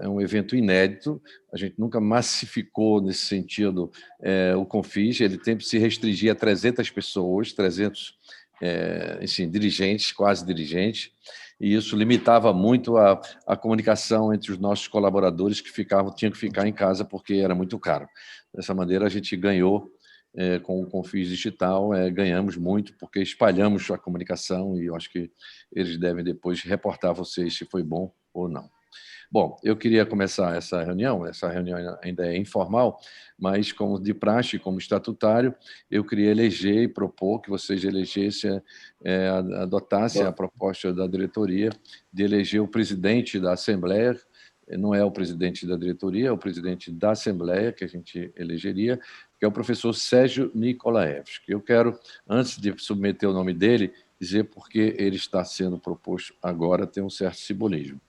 É um evento inédito, a gente nunca massificou nesse sentido o Confis, ele sempre se restringia a 300 pessoas, 300 enfim, dirigentes, quase dirigentes, e isso limitava muito a comunicação entre os nossos colaboradores que tinham que ficar em casa porque era muito caro. Dessa maneira, a gente ganhou com o Confis Digital, ganhamos muito porque espalhamos a comunicação e eu acho que eles devem depois reportar a vocês se foi bom ou não. Bom, eu queria começar essa reunião ainda é informal, mas como de praxe, como estatutário, eu queria eleger e propor que vocês elegessem, adotassem a proposta da diretoria de eleger o presidente da Assembleia, não é o presidente da diretoria, é o presidente da Assembleia que a gente elegeria, que é o professor Sérgio Nikolaevski. Eu quero, antes de submeter o nome dele, dizer por que ele está sendo proposto agora, tem um certo simbolismo.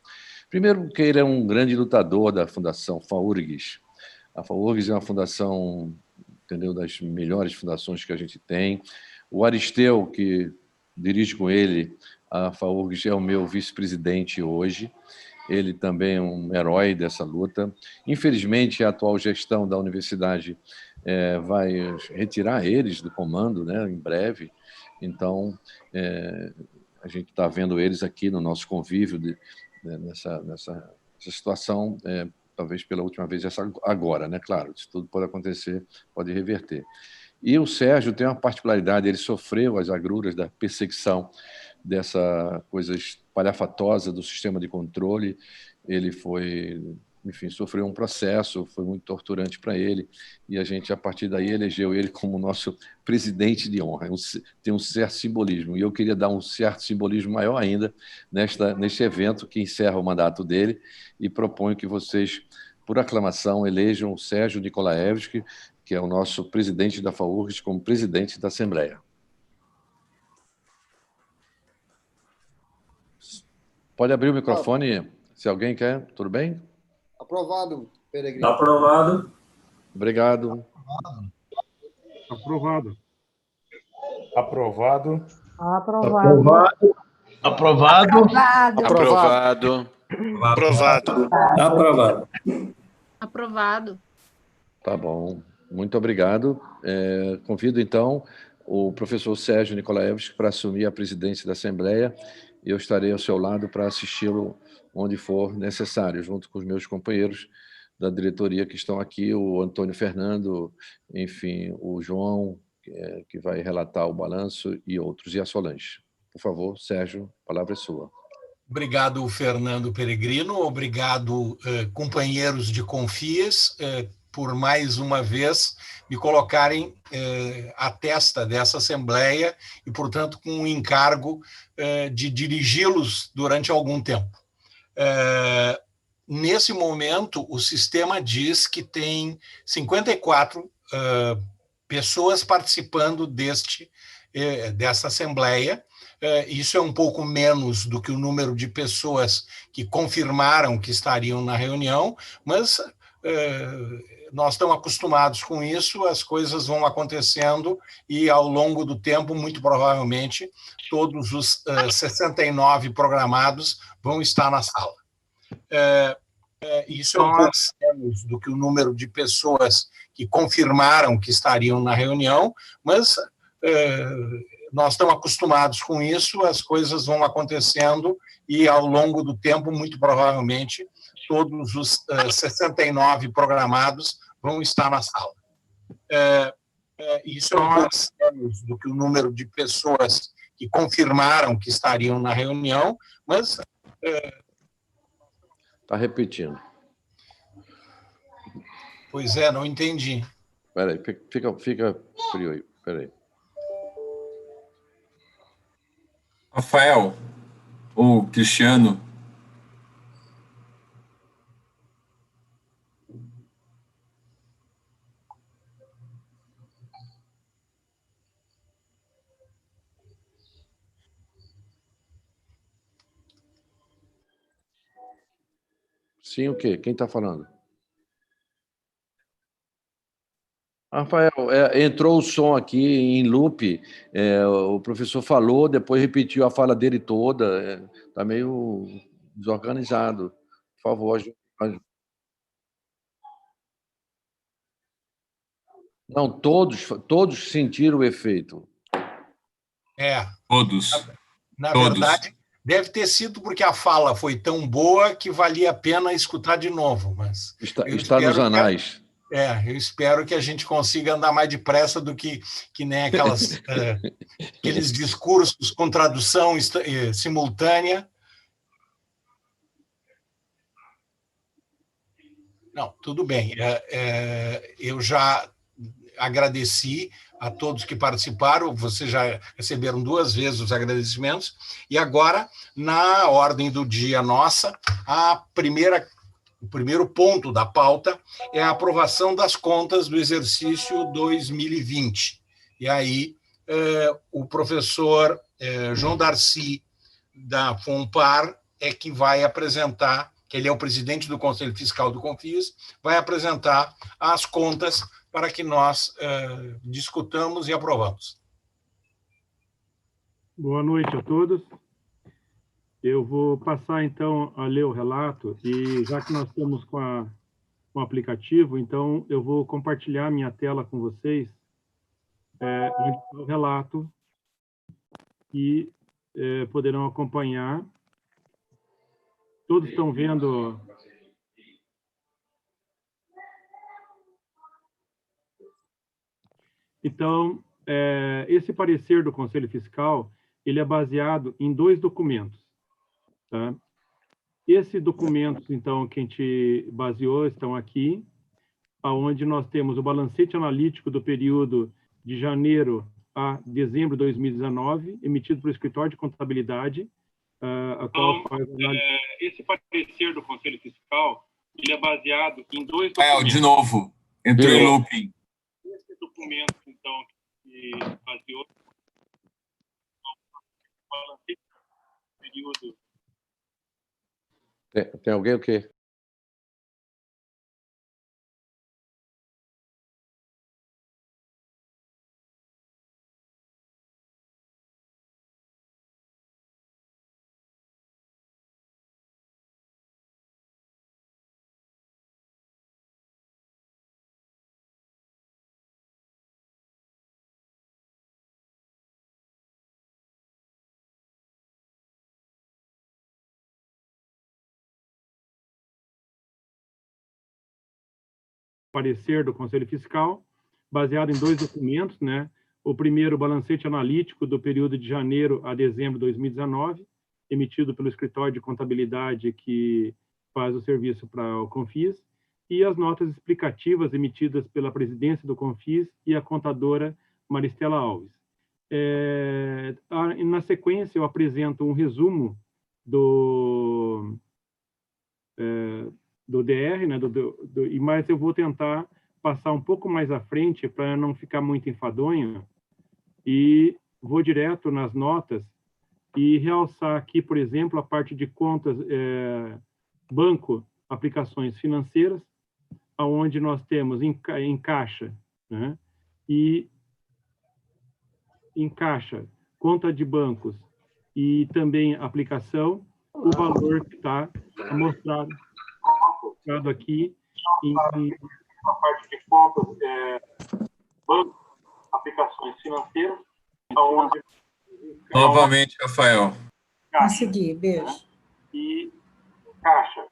Primeiro, porque ele é um grande lutador da Fundação FAURGS. A FAURGS é uma fundação, entendeu, das melhores fundações que a gente tem. O Aristeu, que dirige com ele a FAURGS, é o meu vice-presidente hoje. Ele também é um herói dessa luta. Infelizmente, a atual gestão da universidade vai retirar eles do comando, né, em breve. Então, a gente está vendo eles aqui no nosso convívio nessa situação, talvez pela última vez agora, né? Claro, isso tudo pode acontecer, pode reverter. E o Sérgio tem uma particularidade, ele sofreu as agruras da perseguição dessa coisa espalhafatosa do sistema de controle, ele foi, enfim, sofreu um processo, foi muito torturante para ele, e a gente, a partir daí, elegeu ele como nosso presidente de honra. Tem um certo simbolismo, e eu queria dar um certo simbolismo maior ainda neste evento que encerra o mandato dele, e proponho que vocês, por aclamação, elejam o Sérgio Nikolaevski, que é o nosso presidente da FAURGS, como presidente da Assembleia. Pode abrir o microfone, se alguém quer. Tudo bem? Aprovado, Peregrino. Aprovado. Obrigado. Aprovado. Aprovado. Aprovado. Aprovado. Aprovado. Aprovado. Aprovado. Aprovado. Tá bom. Muito obrigado. Convido, então, o professor Sérgio Nikolaevski para assumir a presidência da Assembleia. Eu estarei ao seu lado para assisti-lo onde for necessário, junto com os meus companheiros da diretoria que estão aqui, o Antônio Fernando, enfim, o João, que vai relatar o balanço, e outros, e a Solange. Por favor, Sérgio, a palavra é sua. Obrigado, Fernando Peregrino. Obrigado, companheiros de Confis, por mais uma vez me colocarem à testa dessa Assembleia e, portanto, com o encargo de dirigi-los durante algum tempo. Nesse momento, o sistema diz que tem 54 pessoas participando dessa Assembleia. Isso é um pouco menos do que o número de pessoas que confirmaram que estariam na reunião, mas nós estamos acostumados com isso, as coisas vão acontecendo e, ao longo do tempo, muito provavelmente, todos os 69 programados vão estar na sala. Isso é um pouco menos do que o número de pessoas que confirmaram que estariam na reunião, mas nós estamos acostumados com isso, as coisas vão acontecendo e, ao longo do tempo, muito provavelmente, todos os 69 programados vão estar na sala. Isso é um pouco menos do que o número de pessoas que confirmaram que estariam na reunião, mas... Está repetindo. Pois é, não entendi. Espera aí, fica frio aí, espera aí. Rafael, ou Cristiano. Sim, o quê? Quem está falando? Rafael, entrou o som aqui em loop, o professor falou, depois repetiu a fala dele toda, está meio desorganizado. Por favor, ajude Não, todos sentiram o efeito. Todos. Na Todos. verdade, deve ter sido porque a fala foi tão boa que valia a pena escutar de novo. Mas Está nos anais. Eu espero que a gente consiga andar mais depressa do que nem aqueles discursos com tradução simultânea. Não, tudo bem. Eu já agradeci a todos que participaram, vocês já receberam 2 vezes os agradecimentos, e agora, na ordem do dia nossa, o primeiro ponto da pauta é a aprovação das contas do exercício 2020. E aí, o professor João Darcy, da FONPAR, é que vai apresentar, que ele é o presidente do Conselho Fiscal do CONFIS, vai apresentar as contas para que nós discutamos e aprovamos. Boa noite a todos. Eu vou passar, então, a ler o relato, e já que nós estamos com o aplicativo, então eu vou compartilhar minha tela com vocês, o relato, e poderão acompanhar. Todos estão vendo... Então, esse parecer do Conselho Fiscal, ele é baseado em 2 documentos. Tá? Esses documentos, então, que a gente baseou, estão aqui, onde nós temos o balancete analítico do período de janeiro a dezembro de 2019, emitido pelo Escritório de Contabilidade, a qual faz análise. Esse parecer do Conselho Fiscal, ele é baseado em 2 documentos. De novo, entrou em looping. Esse documento, então, que baseou o balancete do período... Tem alguém o quê? Parecer do Conselho Fiscal, baseado em 2 documentos, né? O primeiro, o balancete analítico do período de janeiro a dezembro de 2019, emitido pelo Escritório de Contabilidade que faz o serviço para o CONFIS, e as notas explicativas emitidas pela presidência do CONFIS e a contadora Maristela Alves. Na sequência, eu apresento um resumo do DR, né, mas eu vou tentar passar um pouco mais à frente para não ficar muito enfadonho, e vou direto nas notas e realçar aqui, por exemplo, a parte de contas, banco, aplicações financeiras, onde nós temos em caixa, né, e em caixa, conta de bancos e também aplicação, o valor que está mostrado aqui em a parte de contas, banco, aplicações financeiras, onde... Novamente, Rafael. Consegui, beijo. E caixa.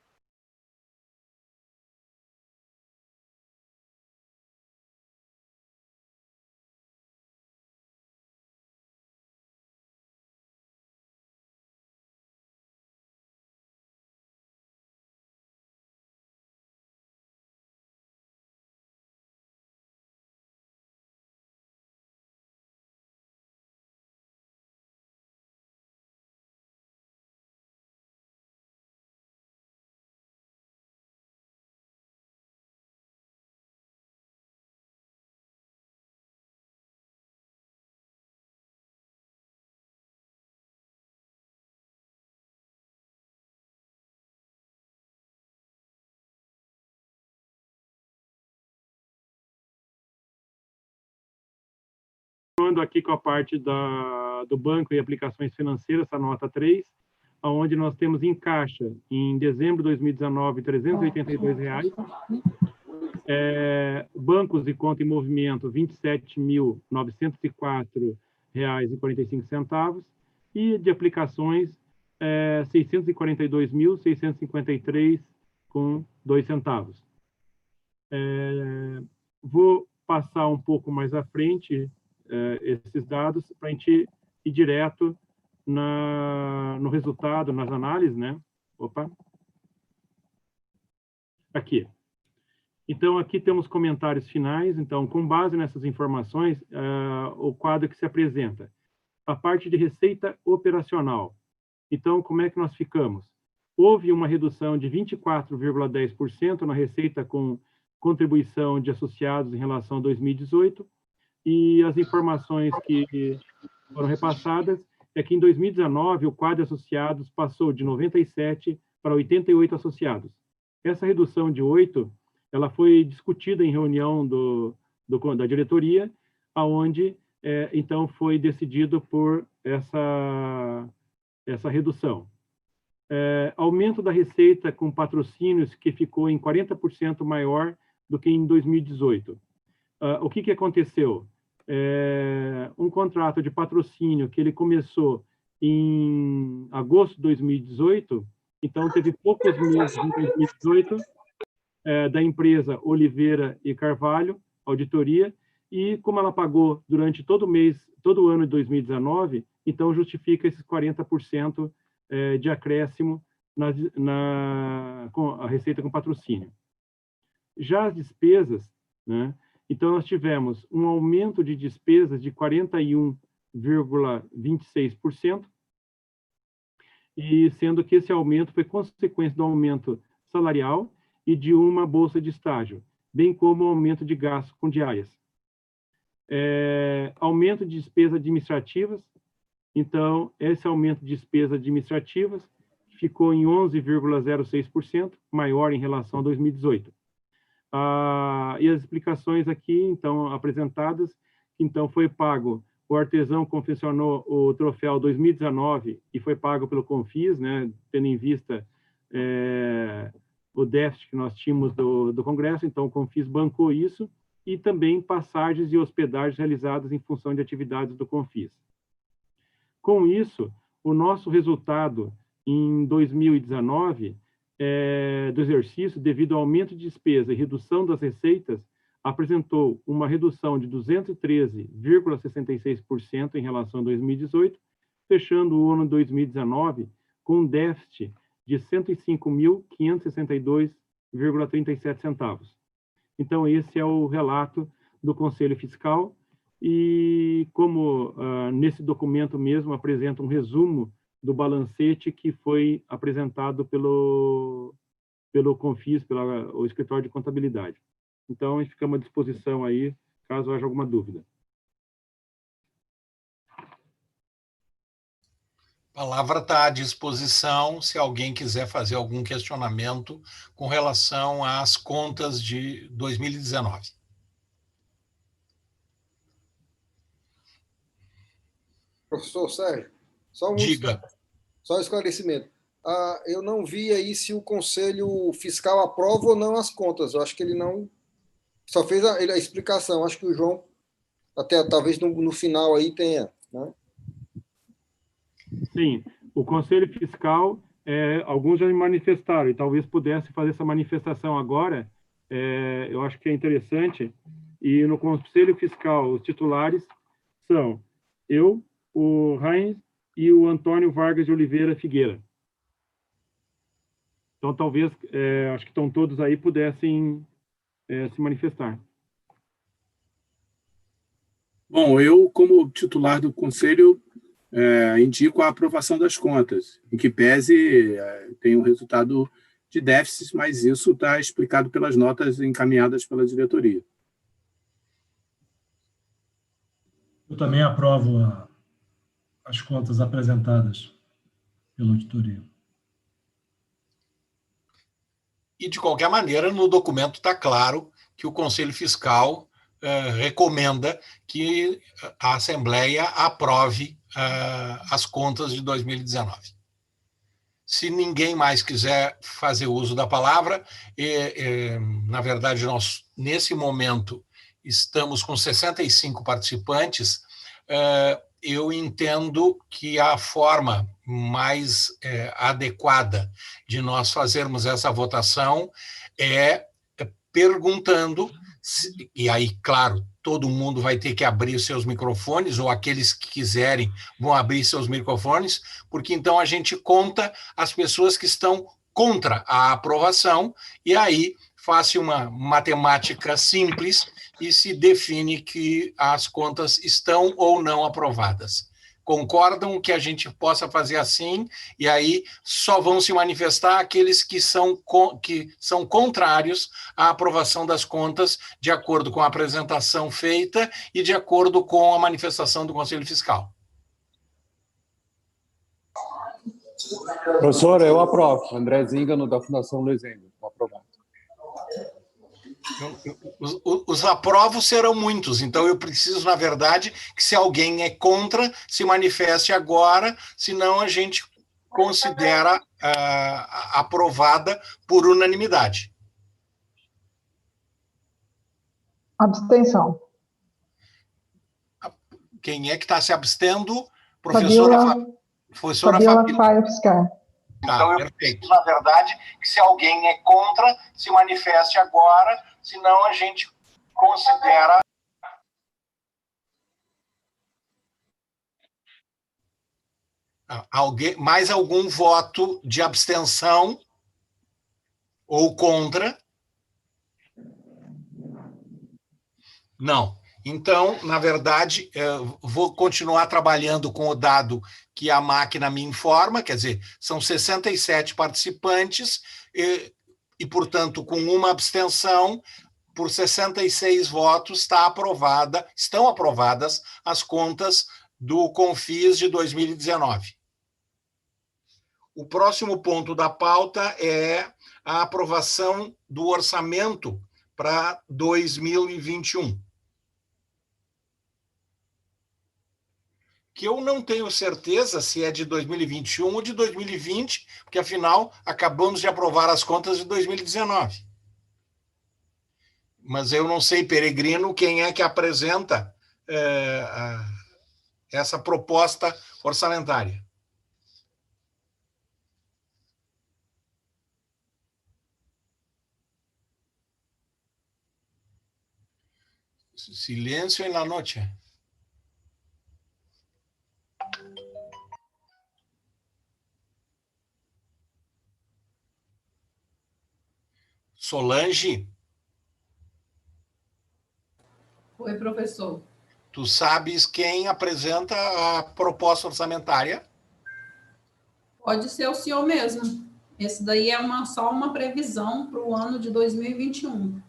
Aqui com a parte do banco e aplicações financeiras, a nota 3, onde nós temos em caixa, em dezembro de 2019, R$ 382. Bancos e conta em movimento, R$ 27.904,45. E de aplicações, R$ 642.653,02. Vou passar um pouco mais à frente esses dados para a gente ir direto no resultado, nas análises, né? Opa! Aqui. Então, aqui temos comentários finais. Então, com base nessas informações, o quadro que se apresenta. A parte de receita operacional. Então, como é que nós ficamos? Houve uma redução de 24,10% na receita com contribuição de associados em relação a 2018, e as informações que foram repassadas é que em 2019 o quadro de associados passou de 97 para 88 associados. Essa redução de 8, ela foi discutida em reunião da diretoria, aonde então foi decidido por essa redução. Aumento da receita com patrocínios que ficou em 40% maior do que em 2018. O que aconteceu? Um contrato de patrocínio que ele começou em agosto de 2018, então teve poucos meses em 2018, da empresa Oliveira e Carvalho, auditoria, e como ela pagou durante todo o ano de 2019, então justifica esses 40% de acréscimo com a receita com patrocínio. Já as despesas, né? Então, nós tivemos um aumento de despesas de 41,26%, e sendo que esse aumento foi consequência do aumento salarial e de uma bolsa de estágio, bem como o aumento de gastos com diárias. Aumento de despesas administrativas. Então, esse aumento de despesas administrativas ficou em 11,06%, maior em relação a 2018. E as explicações aqui, então, apresentadas, então, foi pago, o artesão confeccionou o troféu 2019 e foi pago pelo Confis, né, tendo em vista o déficit que nós tínhamos do Congresso, então o Confis bancou isso, e também passagens e hospedagens realizadas em função de atividades do Confis. Com isso, o nosso resultado em 2019 do exercício, devido ao aumento de despesa e redução das receitas, apresentou uma redução de 213,66% em relação a 2018, fechando o ano 2019 com um déficit de R$ 105.562,37 centavos. Então, esse é o relato do Conselho Fiscal, e como nesse documento mesmo apresenta um resumo do balancete que foi apresentado pelo Confis, pelo Escritório de Contabilidade. Então, a gente fica à disposição aí, caso haja alguma dúvida. A palavra está à disposição se alguém quiser fazer algum questionamento com relação às contas de 2019. Professor Sérgio, Diga. Só um esclarecimento. Eu não vi aí se o Conselho Fiscal aprova ou não as contas. Eu acho que ele não... Só fez a explicação. Acho que o João, até talvez no final aí tenha, né? Sim, o Conselho Fiscal, alguns já me manifestaram, e talvez pudesse fazer essa manifestação agora. Eu acho que é interessante. E no Conselho Fiscal, os titulares são eu, o Heinz e o Antônio Vargas de Oliveira Figueira. Então, talvez, acho que estão todos aí, pudessem se manifestar. Bom, eu, como titular do Conselho, indico a aprovação das contas, em que pese tem um resultado de déficit, mas isso está explicado pelas notas encaminhadas pela diretoria. Eu também aprovo as contas apresentadas pela auditoria. E, de qualquer maneira, no documento está claro que o Conselho Fiscal recomenda que a Assembleia aprove as contas de 2019. Se ninguém mais quiser fazer uso da palavra, na verdade, nós, nesse momento, estamos com 65 participantes. Eu entendo que a forma mais adequada de nós fazermos essa votação é perguntando, e aí, claro, todo mundo vai ter que abrir seus microfones, ou aqueles que quiserem vão abrir seus microfones, porque então a gente conta as pessoas que estão contra a aprovação, e aí faz uma matemática simples e se define que as contas estão ou não aprovadas. Concordam que a gente possa fazer assim, e aí só vão se manifestar aqueles que são contrários à aprovação das contas, de acordo com a apresentação feita e de acordo com a manifestação do Conselho Fiscal. Professor, eu aprovo. André Zingano, da Fundação Luiz Engel. Aprovado. Os aprovos serão muitos, então eu preciso, na verdade, que se alguém é contra, se manifeste agora, senão a gente considera aprovada por unanimidade. Abstenção. Quem é que está se abstendo? Professora Fabiola Fiscar. Tá, perfeito. Na verdade, que se alguém é contra, se manifeste agora, senão a gente considera. Mais algum voto de abstenção ou contra? Não. Então, na verdade, vou continuar trabalhando com o dado que a máquina me informa, quer dizer, são 67 participantes e, portanto, com uma abstenção, por 66 votos, estão aprovadas as contas do CONFIS de 2019. O próximo ponto da pauta é a aprovação do orçamento para 2021. Que eu não tenho certeza se é de 2021 ou de 2020, porque, afinal, acabamos de aprovar as contas de 2019. Mas eu não sei, Peregrino, quem é que apresenta essa proposta orçamentária. Silêncio en la noche. Solange? Oi, professor. Tu sabes quem apresenta a proposta orçamentária? Pode ser o senhor mesmo. Esse daí é só uma previsão para o ano de 2021.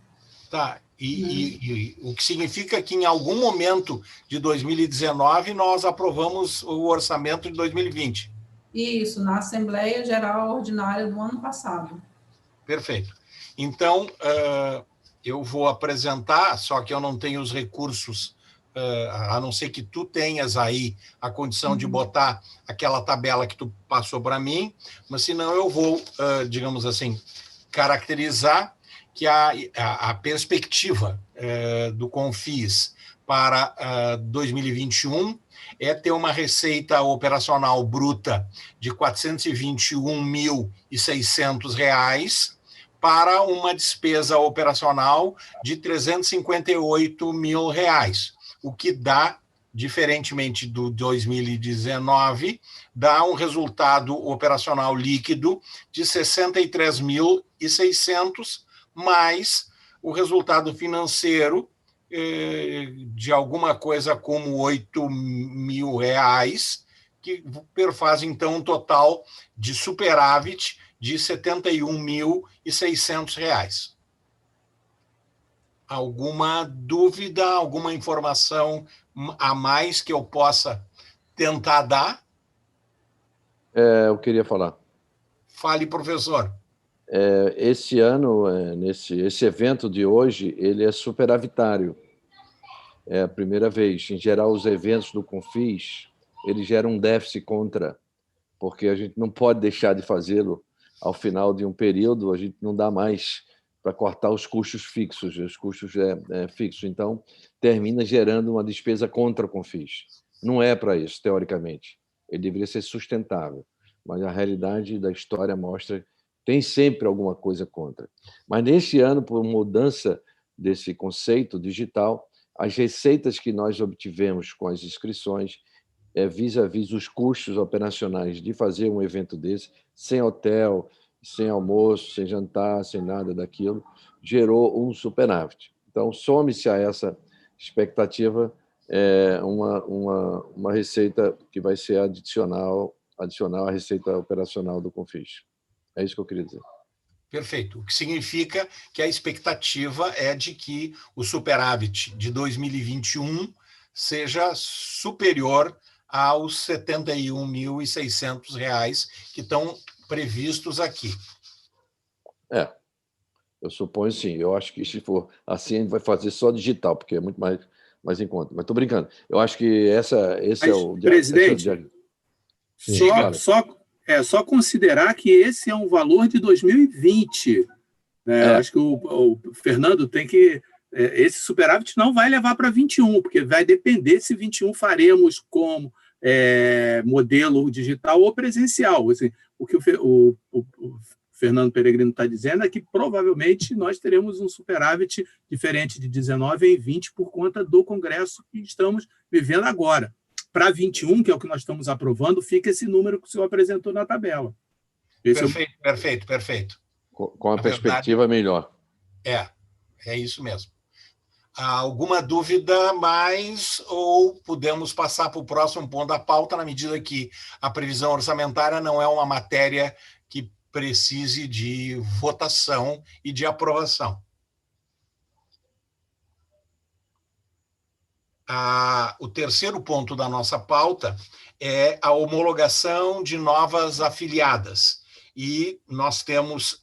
Tá. E o que significa que em algum momento de 2019 nós aprovamos o orçamento de 2020. Isso, na Assembleia Geral Ordinária do ano passado. Perfeito. Então, eu vou apresentar, só que eu não tenho os recursos, a não ser que tu tenhas aí a condição de botar aquela tabela que tu passou para mim, mas senão eu vou, digamos assim, caracterizar que a perspectiva do CONFIS para 2021 é ter uma receita operacional bruta de R$ 421.600 para uma despesa operacional de R$ 358.000, o que dá, diferentemente do 2019, dá um resultado operacional líquido de R$ 63.600, mais o resultado financeiro de alguma coisa como R$ 8.000, que faz, então, um total de superávit de R$ 71.600. Alguma dúvida, alguma informação a mais que eu possa tentar dar? Eu queria falar. Fale, professor. Esse ano, esse evento de hoje, ele é superavitário. É a primeira vez. Em geral, os eventos do CONFIS, eles geram um déficit contra. porque a gente não pode deixar de fazê-lo ao final de um período, a gente não dá mais para cortar os custos fixos, fixos. Então, termina gerando uma despesa contra o Confis. Não é para isso, teoricamente. Ele deveria ser sustentável, mas a realidade da história mostra que tem sempre alguma coisa contra. Mas, neste ano, por mudança desse conceito digital, as receitas que nós obtivemos com as inscrições, vis-à-vis os custos operacionais de fazer um evento desse, sem hotel, sem almoço, sem jantar, sem nada daquilo, gerou um superávit. Então, some-se a essa expectativa uma receita que vai ser adicional à receita operacional do Confis. É isso que eu queria dizer. Perfeito. O que significa que a expectativa é de que o superávit de 2021 seja superior aos R$ 71.600 que estão previstos aqui. Eu suponho sim. Eu acho que, se for assim, a gente vai fazer só digital, porque é muito mais em conta. Mas estou brincando. Eu acho que esse é o... Presidente, só considerar que esse é um valor de 2020. Acho que o Fernando tem que... esse superávit não vai levar para 21, porque vai depender se 21 faremos como modelo digital ou presencial. Assim, o que o Fernando Peregrino está dizendo é que provavelmente nós teremos um superávit diferente de 19 em 20 por conta do Congresso que estamos vivendo agora. Para 21, que é o que nós estamos aprovando, fica esse número que o senhor apresentou na tabela. Perfeito. Com a perspectiva melhor. É isso mesmo. Alguma dúvida mais ou podemos passar para o próximo ponto da pauta, na medida que a previsão orçamentária não é uma matéria que precise de votação e de aprovação. O terceiro ponto da nossa pauta é a homologação de novas afiliadas. E nós temos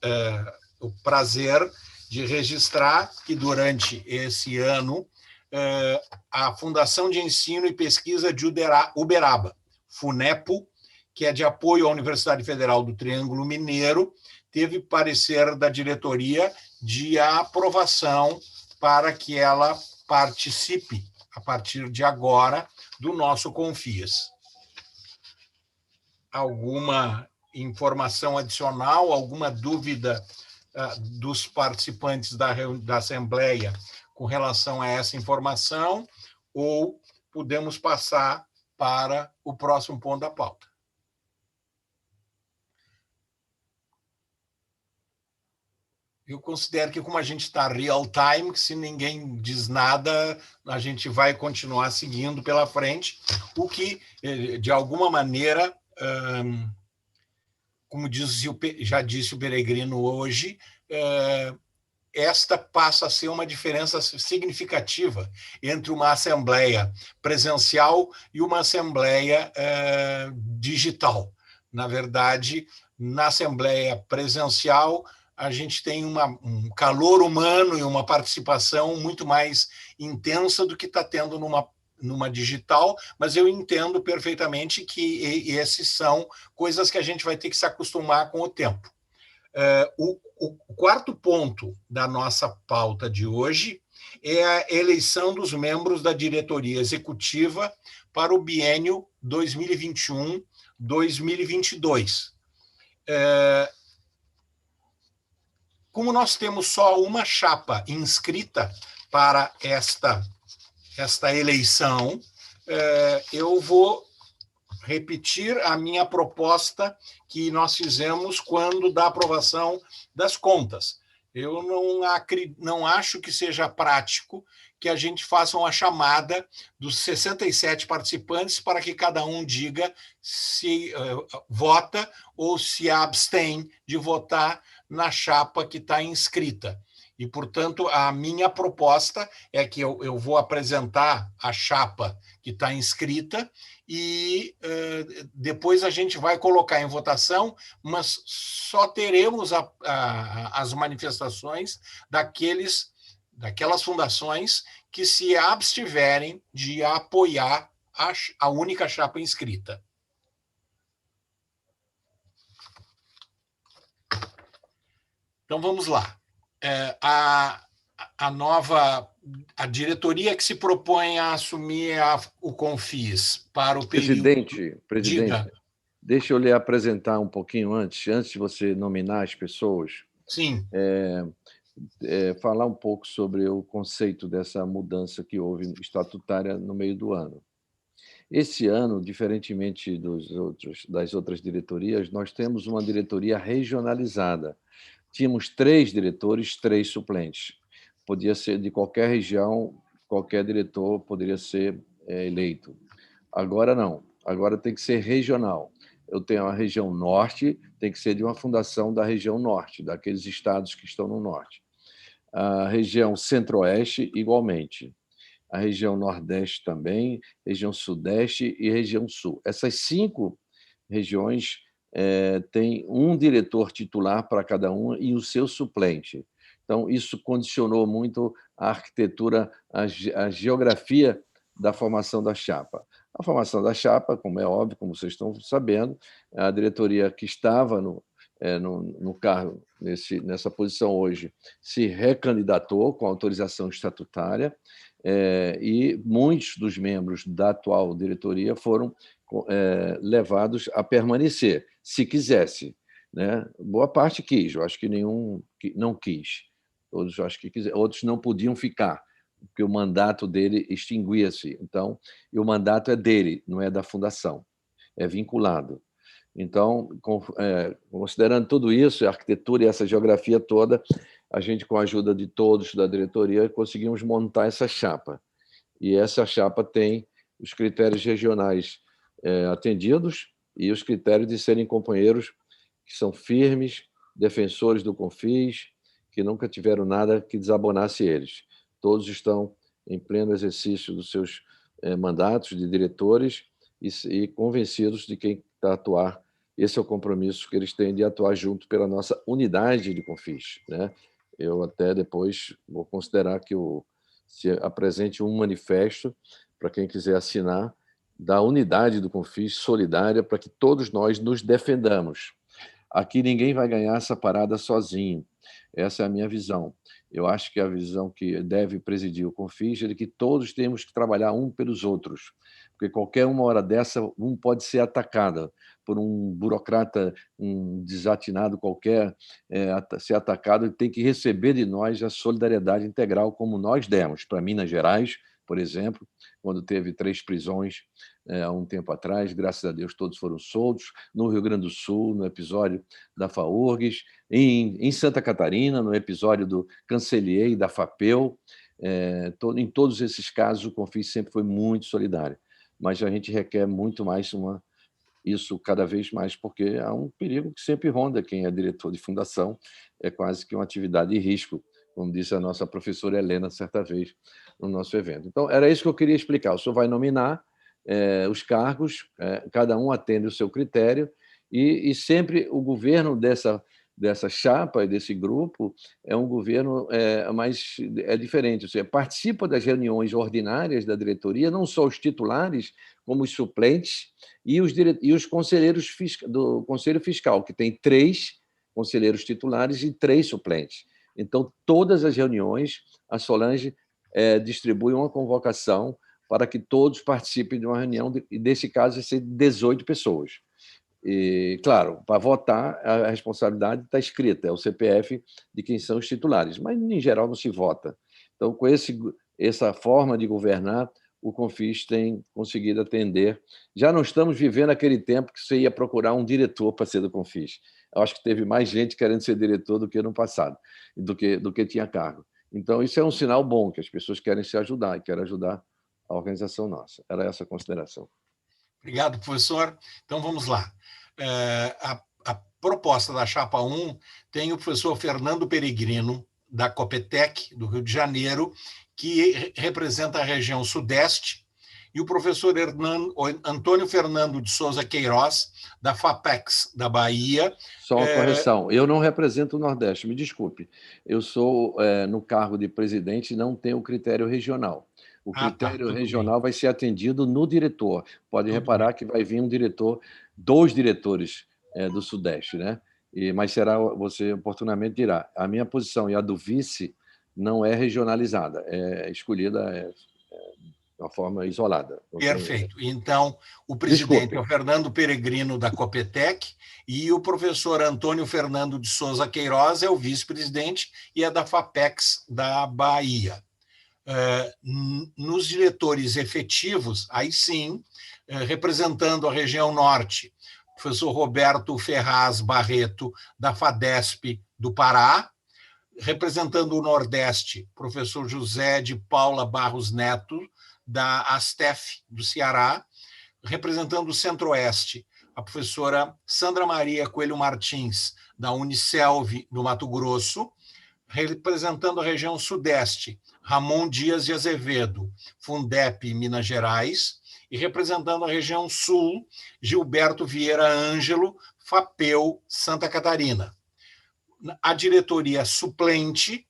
o prazer de registrar que, durante esse ano, a Fundação de Ensino e Pesquisa de Uberaba, FUNEPO, que é de apoio à Universidade Federal do Triângulo Mineiro, teve parecer da diretoria de aprovação para que ela participe, a partir de agora, do nosso Confis. Alguma informação adicional, alguma dúvida dos participantes da Assembleia com relação a essa informação, ou podemos passar para o próximo ponto da pauta? Eu considero que, como a gente está real time, se ninguém diz nada, a gente vai continuar seguindo pela frente, o que, de alguma maneira, como já disse o Peregrino hoje, esta passa a ser uma diferença significativa entre uma assembleia presencial e uma assembleia digital. Na verdade, na assembleia presencial, a gente tem um calor humano e uma participação muito mais intensa do que está tendo numa digital, mas eu entendo perfeitamente que esses são coisas que a gente vai ter que se acostumar com o tempo. O quarto ponto da nossa pauta de hoje é a eleição dos membros da diretoria executiva para o biênio 2021-2022. Como nós temos só uma chapa inscrita para esta eleição, eu vou repetir a minha proposta que nós fizemos quando da aprovação das contas. Eu não acho que seja prático que a gente faça uma chamada dos 67 participantes para que cada um diga se vota ou se abstém de votar na chapa que está inscrita. E, portanto, a minha proposta é que eu vou apresentar a chapa que está inscrita e depois a gente vai colocar em votação, mas só teremos as manifestações daquelas fundações que se abstiverem de apoiar a única chapa inscrita. Então, vamos lá. A diretoria que se propõe a assumir o Confis para o período... Presidente, deixa eu lhe apresentar um pouquinho antes de você nominar as pessoas. Sim. Falar um pouco sobre o conceito dessa mudança que houve estatutária no meio do ano. Esse ano, diferentemente das outras diretorias, nós temos uma diretoria regionalizada. Tínhamos 3 diretores, 3 suplentes. Podia ser de qualquer região, qualquer diretor poderia ser eleito. Agora não, agora tem que ser regional. Eu tenho a região norte, tem que ser de uma fundação da região norte, daqueles estados que estão no norte. A região centro-oeste, igualmente. A região nordeste também, região sudeste e região sul. Essas 5 regiões têm um diretor titular para cada uma e o seu suplente. Então, isso condicionou muito a arquitetura, a geografia da formação da chapa. A formação da chapa, como é óbvio, como vocês estão sabendo, a diretoria que estava no cargo, nessa posição hoje, se recandidatou com autorização estatutária, e muitos dos membros da atual diretoria foram levados a permanecer, se quisesse, né? Boa parte quis, eu acho que nenhum não quis. Todos acho que quiseram, outros não podiam ficar, porque o mandato dele extinguia-se. Então, e o mandato é dele, não é da fundação, é vinculado. Então, considerando tudo isso, a arquitetura e essa geografia toda, a gente, com a ajuda de todos da diretoria, conseguimos montar essa chapa. E essa chapa tem os critérios regionais atendidos e os critérios de serem companheiros que são firmes, defensores do Confis, que nunca tiveram nada que desabonasse eles. Todos estão em pleno exercício dos seus mandatos de diretores e convencidos de quem está a atuar. Esse é o compromisso que eles têm de atuar junto pela nossa unidade de Confis, né? Eu até depois vou considerar que se apresente um manifesto para quem quiser assinar da unidade do Confis solidária para que todos nós nos defendamos. Aqui ninguém vai ganhar essa parada sozinho. Essa é a minha visão. Eu acho que a visão que deve presidir o Confis é de que todos temos que trabalhar um pelos outros, porque qualquer uma hora dessa, um pode ser atacado por um burocrata, um desatinado qualquer, ser atacado e tem que receber de nós a solidariedade integral, como nós demos para Minas Gerais, por exemplo, quando teve 3 prisões há um tempo atrás, graças a Deus todos foram soltos, no Rio Grande do Sul, no episódio da FAURGS, em Santa Catarina, no episódio do Cancelier e da FAPEL. Em todos esses casos, o Confis sempre foi muito solidário, mas a gente requer muito mais isso cada vez mais, porque há um perigo que sempre ronda quem é diretor de fundação, é quase que uma atividade de risco, como disse a nossa professora Helena certa vez no nosso evento. Então, era isso que eu queria explicar. O senhor vai nominar os cargos, cada um atende o seu critério, e sempre o governo dessa chapa e desse grupo é um governo diferente, ou seja, participa das reuniões ordinárias da diretoria, não só os titulares, como os suplentes e os conselheiros do Conselho Fiscal, que tem 3 conselheiros titulares e 3 suplentes. Então, todas as reuniões, a Solange distribui uma convocação para que todos participem de uma reunião, e desse caso, vai ser 18 pessoas. E, claro, para votar, a responsabilidade está escrita, é o CPF de quem são os titulares, mas, em geral, não se vota. Então, com essa forma de governar, o Confis tem conseguido atender. Já não estamos vivendo aquele tempo que você ia procurar um diretor para ser do Confis. Eu acho que teve mais gente querendo ser diretor do que no passado, do que tinha cargo. Então, isso é um sinal bom, que as pessoas querem se ajudar e querem ajudar a organização nossa. Era essa a consideração. Obrigado, professor. Então, vamos lá. A proposta da Chapa 1 tem o professor Fernando Peregrino, da Copetec, do Rio de Janeiro, que representa a região sudeste, e o professor Antônio Fernando de Souza Queiroz, da FAPEX, da Bahia. Só uma correção, eu não represento o Nordeste, me desculpe. Eu sou, no cargo de presidente, não tenho critério regional. O critério regional vai ser atendido no diretor. Pode reparar que vai vir um diretor, 2 diretores do Sudeste, né? Mas você oportunamente dirá. A minha posição e a do vice não é regionalizada, é escolhida de uma forma isolada. Perfeito. Então, o presidente é o Fernando Peregrino, da Copetec, e o professor Antônio Fernando de Souza Queiroz é o vice-presidente e é da FAPEX da Bahia. Nos diretores efetivos, aí sim, representando a região norte, o professor Roberto Ferraz Barreto, da FADESP do Pará, representando o Nordeste, professor José de Paula Barros Neto, da ASTEF do Ceará, representando o Centro-Oeste, a professora Sandra Maria Coelho Martins, da Unicelv do Mato Grosso, representando a região Sudeste, Ramon Dias de Azevedo, Fundep, Minas Gerais, e representando a região Sul, Gilberto Vieira Ângelo, FAPEU, Santa Catarina. A diretoria suplente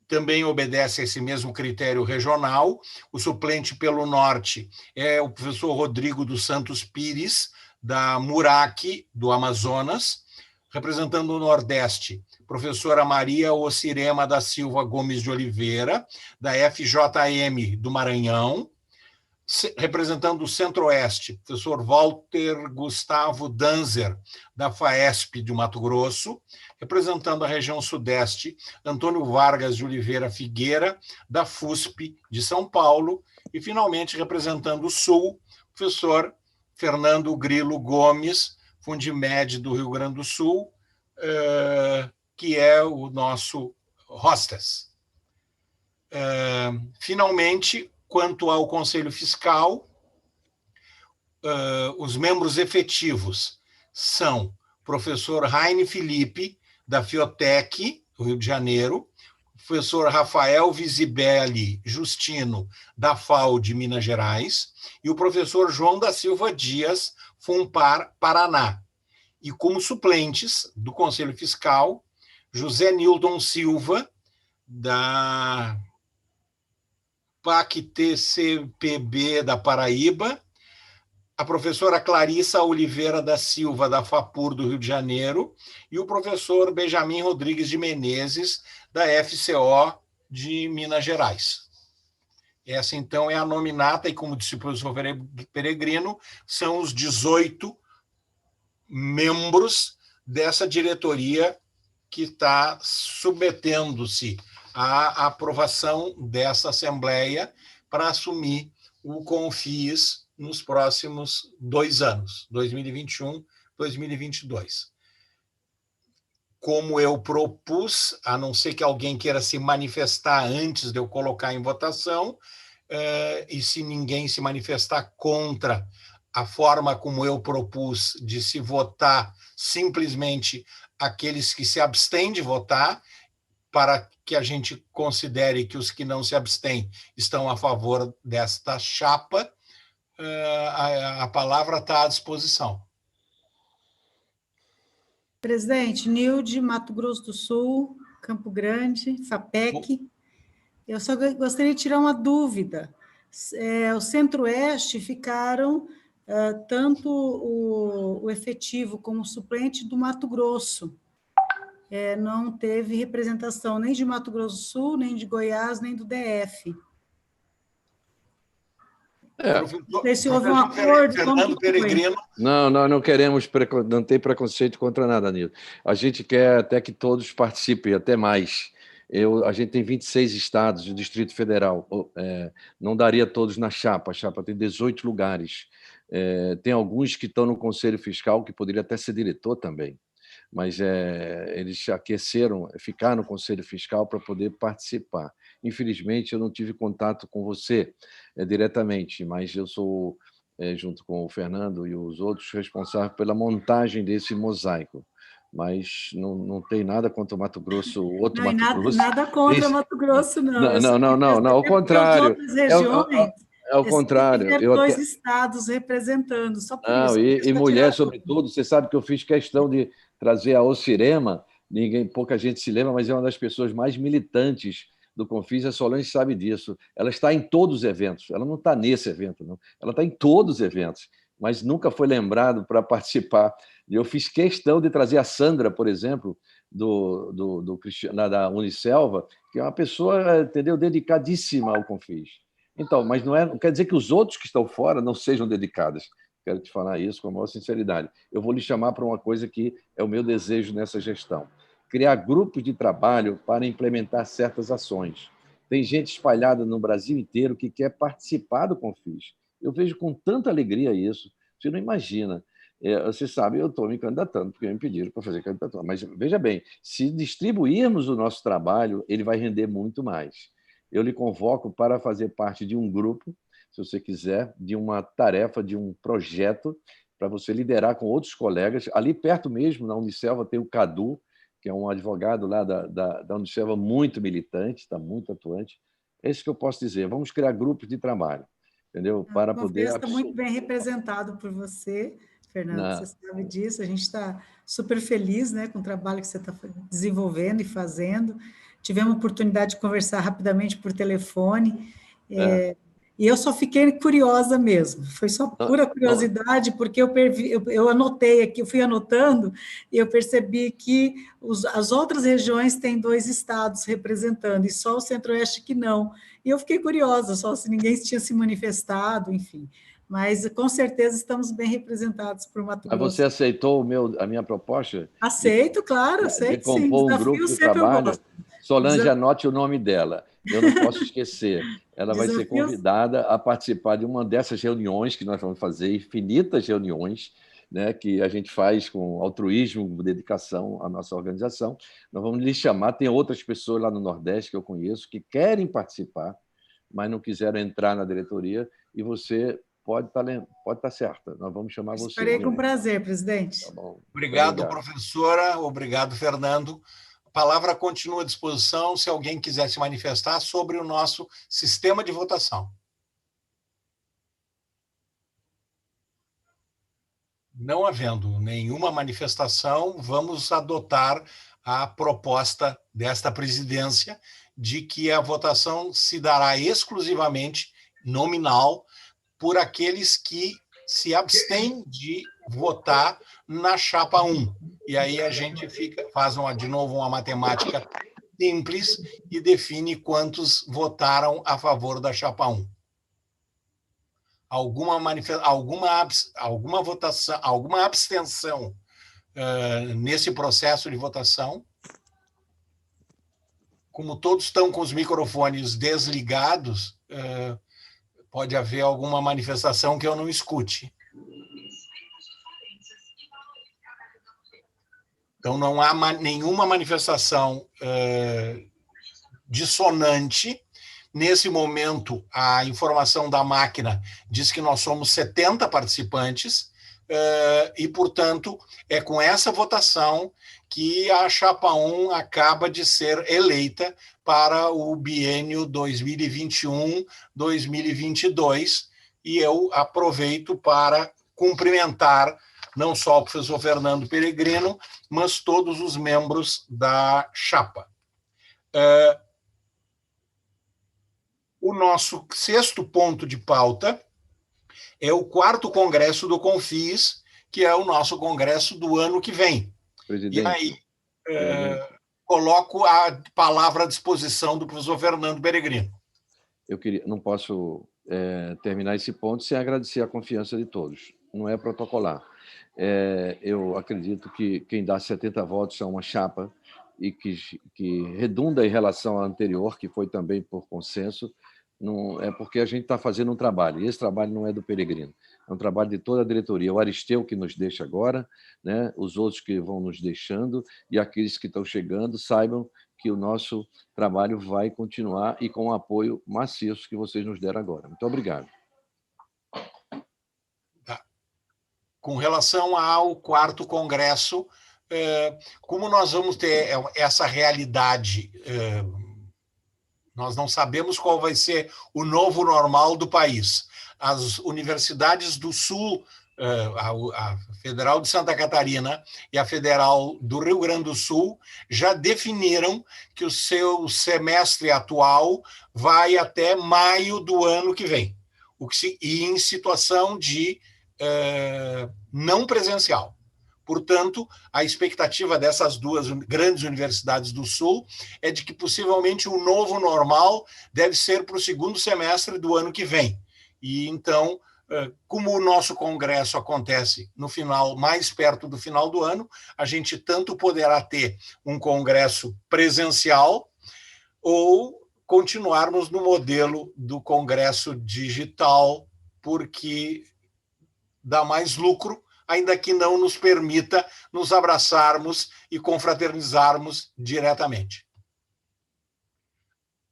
também obedece a esse mesmo critério regional. O suplente pelo norte é o professor Rodrigo dos Santos Pires, da Murac, do Amazonas, representando o Nordeste, professora Maria Ocirema da Silva Gomes de Oliveira, da FJM do Maranhão, representando o Centro-Oeste, professor Walter Gustavo Danzer, da FAESP de Mato Grosso, representando a região Sudeste, Antônio Vargas de Oliveira Figueira, da FUSP de São Paulo, e, finalmente, representando o Sul, professor Fernando Grilo Gomes, Fundimed do Rio Grande do Sul, que é o nosso hostess. Finalmente, quanto ao Conselho Fiscal, os membros efetivos são o professor Raine Felipe, da Fiotec, do Rio de Janeiro, o professor Rafael Visibelli Justino, da FAO de Minas Gerais, e o professor João da Silva Dias, FUNPAR, Paraná. E como suplentes do Conselho Fiscal, José Nilton Silva, da PAC-TCPB da Paraíba, a professora Clarissa Oliveira da Silva, da FAPUR do Rio de Janeiro, e o professor Benjamin Rodrigues de Menezes, da FCO de Minas Gerais. Essa, então, é a nominata, e como disse o professor Peregrino, são os 18 membros dessa diretoria que está submetendo-se à aprovação dessa Assembleia para assumir o CONFIS nos próximos 2 anos, 2021, 2022. Como eu propus, a não ser que alguém queira se manifestar antes de eu colocar em votação, e se ninguém se manifestar contra a forma como eu propus de se votar simplesmente aqueles que se abstêm de votar, para que a gente considere que os que não se abstêm estão a favor desta chapa, a palavra está à disposição. Presidente, Nilde, Mato Grosso do Sul, Campo Grande, FAPEC. Eu só gostaria de tirar uma dúvida. O Centro-Oeste ficaram tanto o efetivo como o suplente do Mato Grosso. Não teve representação nem de Mato Grosso do Sul, nem de Goiás, nem do DF. Não sei se houve um acordo. Fernando Peregrino. Não queremos, não tem preconceito contra nada, Nildo. A gente quer até que todos participem, até mais. A gente tem 26 estados do Distrito Federal, não daria todos na chapa, a chapa tem 18 lugares. Tem alguns que estão no Conselho Fiscal, que poderia até ser diretor também, mas eles aqueceram, ficar no Conselho Fiscal para poder participar. Infelizmente, eu não tive contato com você diretamente, mas eu sou, junto com o Fernando e os outros, responsável pela montagem desse mosaico. Mas não tem nada contra o Mato Grosso, o outro Mato Grosso. Nada contra o Mato Grosso, não. Não, ao contrário. Outras regiões, ao contrário. Eu 2 estados representando, só por isso. E mulher, sobretudo, você sabe que eu fiz questão de trazer a Ocirema, pouca gente se lembra, mas é uma das pessoas mais militantes do CONFIS, a Solange sabe disso. Ela está em todos os eventos, ela não está nesse evento, não. Ela está em todos os eventos. mas nunca foi lembrado para participar. Eu fiz questão de trazer a Sandra, por exemplo, da Unicelva, que é uma pessoa, entendeu, dedicadíssima ao Confis. Então, mas não quer dizer que os outros que estão fora não sejam dedicados. Quero te falar isso com a maior sinceridade. Eu vou lhe chamar para uma coisa que é o meu desejo nessa gestão. Criar grupos de trabalho para implementar certas ações. Tem gente espalhada no Brasil inteiro que quer participar do Confis. Eu vejo com tanta alegria isso. Você não imagina. Você sabe, eu estou me candidatando, porque me pediram para fazer candidatura. Mas, veja bem, se distribuirmos o nosso trabalho, ele vai render muito mais. Eu lhe convoco para fazer parte de um grupo, se você quiser, de uma tarefa, de um projeto, para você liderar com outros colegas. Ali perto mesmo, na Unicelva, tem o Cadu, que é um advogado lá da Unicelva muito militante, está muito atuante. É isso que eu posso dizer. Vamos criar grupos de trabalho, entendeu? Para poder... Está muito bem representado por você, Fernando, você sabe disso. A gente está super feliz, né, com o trabalho que você está desenvolvendo e fazendo. Tivemos a oportunidade de conversar rapidamente por telefone. E eu só fiquei curiosa mesmo, foi só pura curiosidade, porque eu anotei aqui, eu fui anotando, e eu percebi que as outras regiões têm 2 estados representando, e só o Centro-Oeste que não. E eu fiquei curiosa, só se ninguém tinha se manifestado, enfim. Mas, com certeza, estamos bem representados por Mato Grosso. Mas você aceitou a minha proposta? Aceito, claro, aceito, de compor um grupo de trabalho. Solange, anote o nome dela. Eu não posso esquecer. Ela vai ser convidada a participar de uma dessas reuniões que nós vamos fazer, infinitas reuniões, né, que a gente faz com altruísmo, com dedicação à nossa organização. Nós vamos lhe chamar. Tem outras pessoas lá no Nordeste que eu conheço que querem participar, mas não quiseram entrar na diretoria, e você pode estar certa. Nós vamos chamar você. Estarei com prazer, presidente. Tá bom. Obrigado, professora. Obrigado, Fernando. A palavra continua à disposição se alguém quiser se manifestar sobre o nosso sistema de votação. Não havendo nenhuma manifestação, vamos adotar a proposta desta presidência de que a votação se dará exclusivamente nominal por aqueles que se abstêm de votar na chapa 1. E aí a gente faz de novo uma matemática simples e define quantos votaram a favor da chapa 1. Alguma votação, alguma abstenção nesse processo de votação? Como todos estão com os microfones desligados, pode haver alguma manifestação que eu não escute. Então, não há nenhuma manifestação dissonante. Nesse momento, a informação da máquina diz que nós somos 70 participantes e, portanto, é com essa votação que a chapa 1 acaba de ser eleita para o biênio 2021-2022, e eu aproveito para cumprimentar não só o professor Fernando Peregrino, mas todos os membros da chapa. O nosso 6º ponto de pauta é o 4º Congresso do Confis, que é o nosso congresso do ano que vem. Presidente. E aí, coloco a palavra à disposição do professor Fernando Peregrino. Não posso terminar esse ponto sem agradecer a confiança de todos. Não é protocolar. Eu acredito que quem dá 70 votos é uma chapa e que redunda em relação à anterior, que foi também por consenso. Não é porque a gente está fazendo um trabalho, e esse trabalho não é do Peregrino, é um trabalho de toda a diretoria. O Aristeu que nos deixa agora, né? Os outros que vão nos deixando, e aqueles que estão chegando, saibam que o nosso trabalho vai continuar, e com o apoio maciço que vocês nos deram agora. Muito obrigado. Com relação ao 4º Congresso, como nós vamos ter essa realidade, nós não sabemos qual vai ser o novo normal do país. As universidades do Sul, a Federal de Santa Catarina e a Federal do Rio Grande do Sul, já definiram que o seu semestre atual vai até maio do ano que vem, e em situação de não presencial. Portanto, a expectativa dessas duas grandes universidades do Sul é de que possivelmente o novo normal deve ser para o segundo semestre do ano que vem. E então, como o nosso congresso acontece no final, mais perto do final do ano, a gente tanto poderá ter um congresso presencial ou continuarmos no modelo do congresso digital, porque dá mais lucro, ainda que não nos permita nos abraçarmos e confraternizarmos diretamente.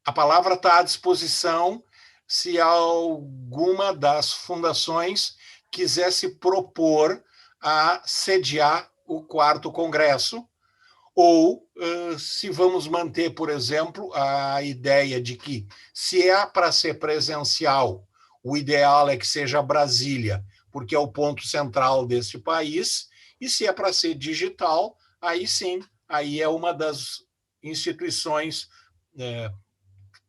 A palavra está à disposição se alguma das fundações quisesse propor a sediar o 4º Congresso, ou se vamos manter, por exemplo, a ideia de que, se é para ser presencial, o ideal é que seja Brasília, porque é o ponto central deste país, e se é para ser digital, aí sim, aí é uma das instituições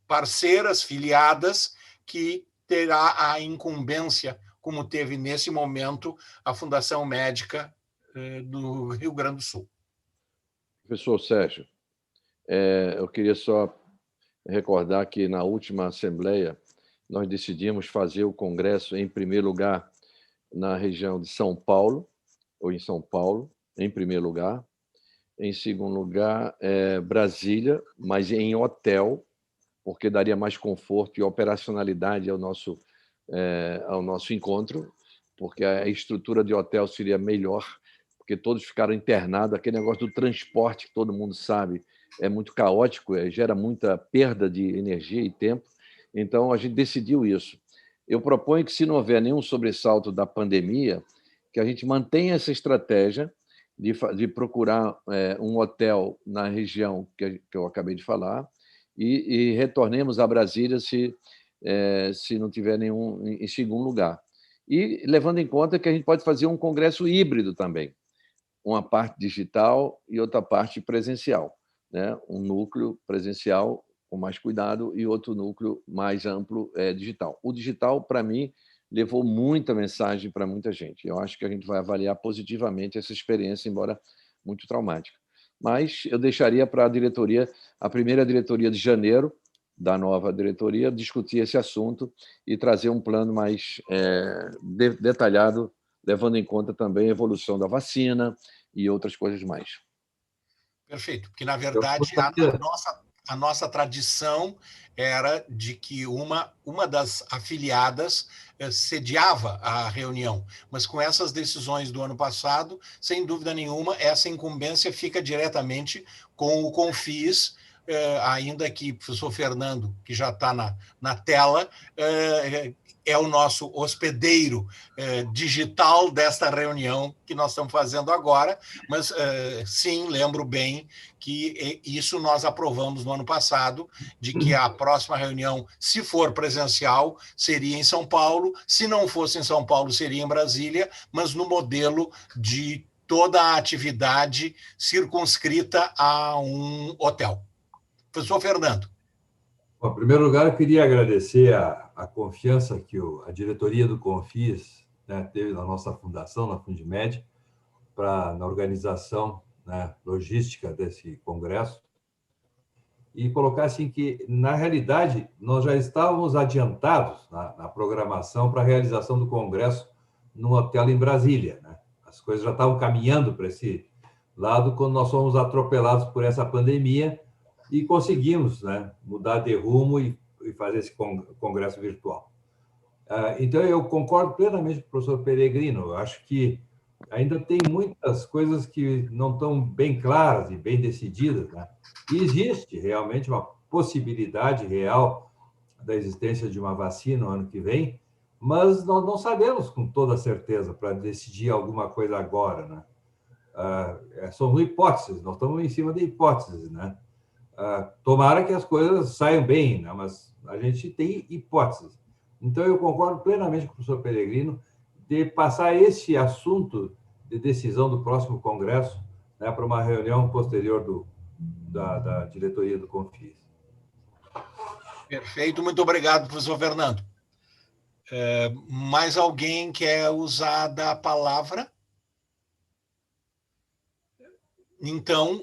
parceiras, filiadas, que terá a incumbência, como teve nesse momento a Fundação Médica do Rio Grande do Sul. Professor Sérgio, eu queria só recordar que na última Assembleia nós decidimos fazer o congresso, em primeiro lugar, na região de São Paulo, ou em São Paulo, em primeiro lugar. Em segundo lugar, Brasília, mas em hotel, porque daria mais conforto e operacionalidade ao nosso encontro, porque a estrutura de hotel seria melhor, porque todos ficaram internados. Aquele negócio do transporte, que todo mundo sabe, é muito caótico, gera muita perda de energia e tempo. Então, a gente decidiu isso. Eu proponho que, se não houver nenhum sobressalto da pandemia, que a gente mantenha essa estratégia de procurar um hotel na região que eu acabei de falar e retornemos a Brasília se não tiver nenhum em segundo lugar. E levando em conta que a gente pode fazer um congresso híbrido também, uma parte digital e outra parte presencial, né? Um núcleo presencial com mais cuidado e outro núcleo mais amplo digital. O digital, para mim, levou muita mensagem para muita gente. Eu acho que a gente vai avaliar positivamente essa experiência, embora muito traumática. Mas eu deixaria para a diretoria, a primeira diretoria de janeiro, da nova diretoria, discutir esse assunto e trazer um plano mais detalhado, levando em conta também a evolução da vacina e outras coisas mais. Perfeito, porque, na verdade, a nossa tradição era de que uma das afiliadas sediava a reunião, mas com essas decisões do ano passado, sem dúvida nenhuma, essa incumbência fica diretamente com o Confis, ainda que o professor Fernando, que já está na tela, é o nosso hospedeiro digital desta reunião que nós estamos fazendo agora, mas sim, lembro bem que isso nós aprovamos no ano passado, de que a próxima reunião, se for presencial, seria em São Paulo, se não fosse em São Paulo, seria em Brasília, mas no modelo de toda a atividade circunscrita a um hotel. Professor Fernando. Bom, em primeiro lugar, eu queria agradecer a confiança que a diretoria do Confis, né, teve na nossa fundação, na Fundimed, na organização, né, logística desse congresso, e colocar assim que, na realidade, nós já estávamos adiantados na programação para a realização do congresso num hotel em Brasília, né? As coisas já estavam caminhando para esse lado quando nós fomos atropelados por essa pandemia e conseguimos, né, mudar de rumo e fazer esse congresso virtual. Então, eu concordo plenamente com o professor Peregrino. Eu acho que ainda tem muitas coisas que não estão bem claras e bem decididas, né? E existe realmente uma possibilidade real da existência de uma vacina no ano que vem, mas nós não sabemos com toda certeza para decidir alguma coisa agora, né? São hipóteses, nós estamos em cima de hipóteses, né? Tomara que as coisas saiam bem, né? Mas a gente tem hipóteses. Então, eu concordo plenamente com o professor Peregrino de passar esse assunto de decisão do próximo congresso, né, para uma reunião posterior da diretoria do Confis. Perfeito, muito obrigado, professor Fernando. Mais alguém quer usar da palavra? Então,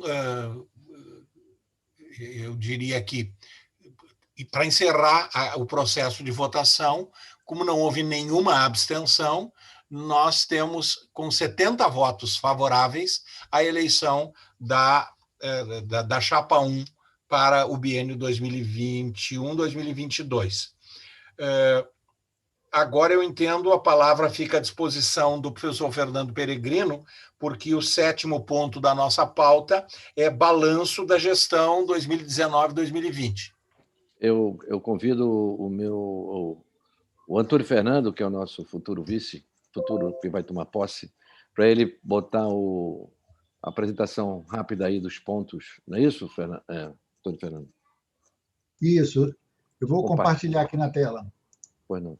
eu diria que, para encerrar o processo de votação, como não houve nenhuma abstenção, nós temos, com 70 votos favoráveis, a eleição da chapa 1 para o biênio 2021-2022. Agora eu entendo, a palavra fica à disposição do professor Fernando Peregrino, porque o 7º ponto da nossa pauta é balanço da gestão 2019-2020. Eu convido o Antônio Fernando, que é o nosso futuro vice, que vai tomar posse, para ele botar a apresentação rápida aí dos pontos. Não é isso, Antônio Fernando? Isso. Eu vou compartilhar aqui na tela. Pois não.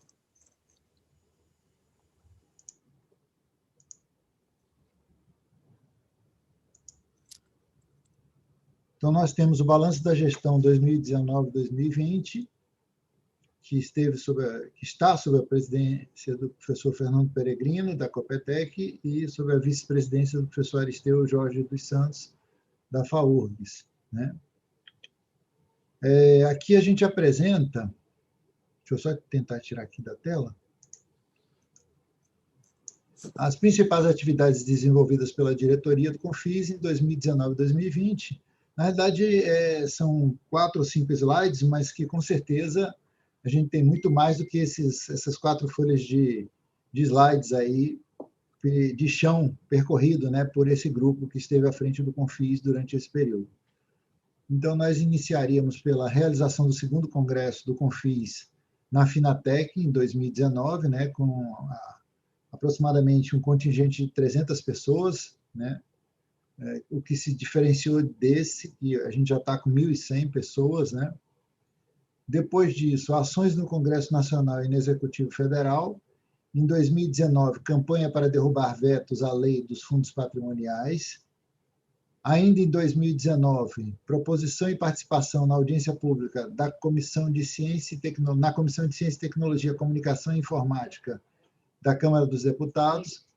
Então, nós temos o balanço da gestão 2019-2020, que está sob a presidência do professor Fernando Peregrino, da Copetec, e sob a vice-presidência do professor Aristeu Jorge dos Santos, da FAURGS, né? Aqui a gente apresenta, deixa eu só tentar tirar aqui da tela, as principais atividades desenvolvidas pela diretoria do Confis em 2019 e 2020. Na verdade, são 4 ou 5 slides, mas que, com certeza, a gente tem muito mais do que essas 4 folhas de slides aí, de chão percorrido, né, por esse grupo que esteve à frente do Confis durante esse período. Então, nós iniciaríamos pela realização do 2º Congresso do Confis na Finatec, em 2019, né, com aproximadamente um contingente de 300 pessoas, né? O que se diferenciou desse, que a gente já está com 1.100 pessoas, né? Depois disso, ações no Congresso Nacional e no Executivo Federal. Em 2019, campanha para derrubar vetos à lei dos fundos patrimoniais. Ainda em 2019, proposição e participação na audiência pública da Comissão de Ciência e Tecnologia, Comunicação e Informática da Câmara dos Deputados,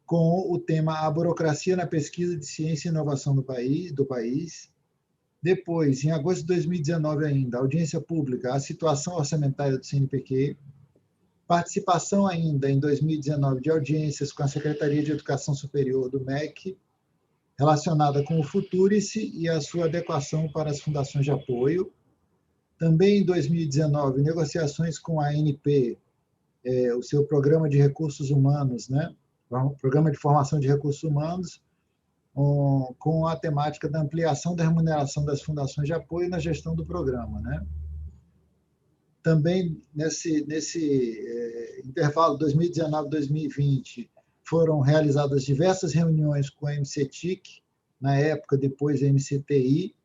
com o tema A Burocracia na Pesquisa de Ciência e Inovação do país. Depois, em agosto de 2019 ainda, audiência pública, a situação orçamentária do CNPq. Participação ainda, em 2019, de audiências com a Secretaria de Educação Superior do MEC, relacionada com o Futurice e a sua adequação para as fundações de apoio. Também em 2019, negociações com a ANP, o seu Programa de Recursos Humanos, né? Programa de Formação de Recursos Humanos, com a temática da ampliação da remuneração das fundações de apoio na gestão do programa, né? Também, nesse intervalo 2019-2020, foram realizadas diversas reuniões com a MCTIC, na época, depois a MCTI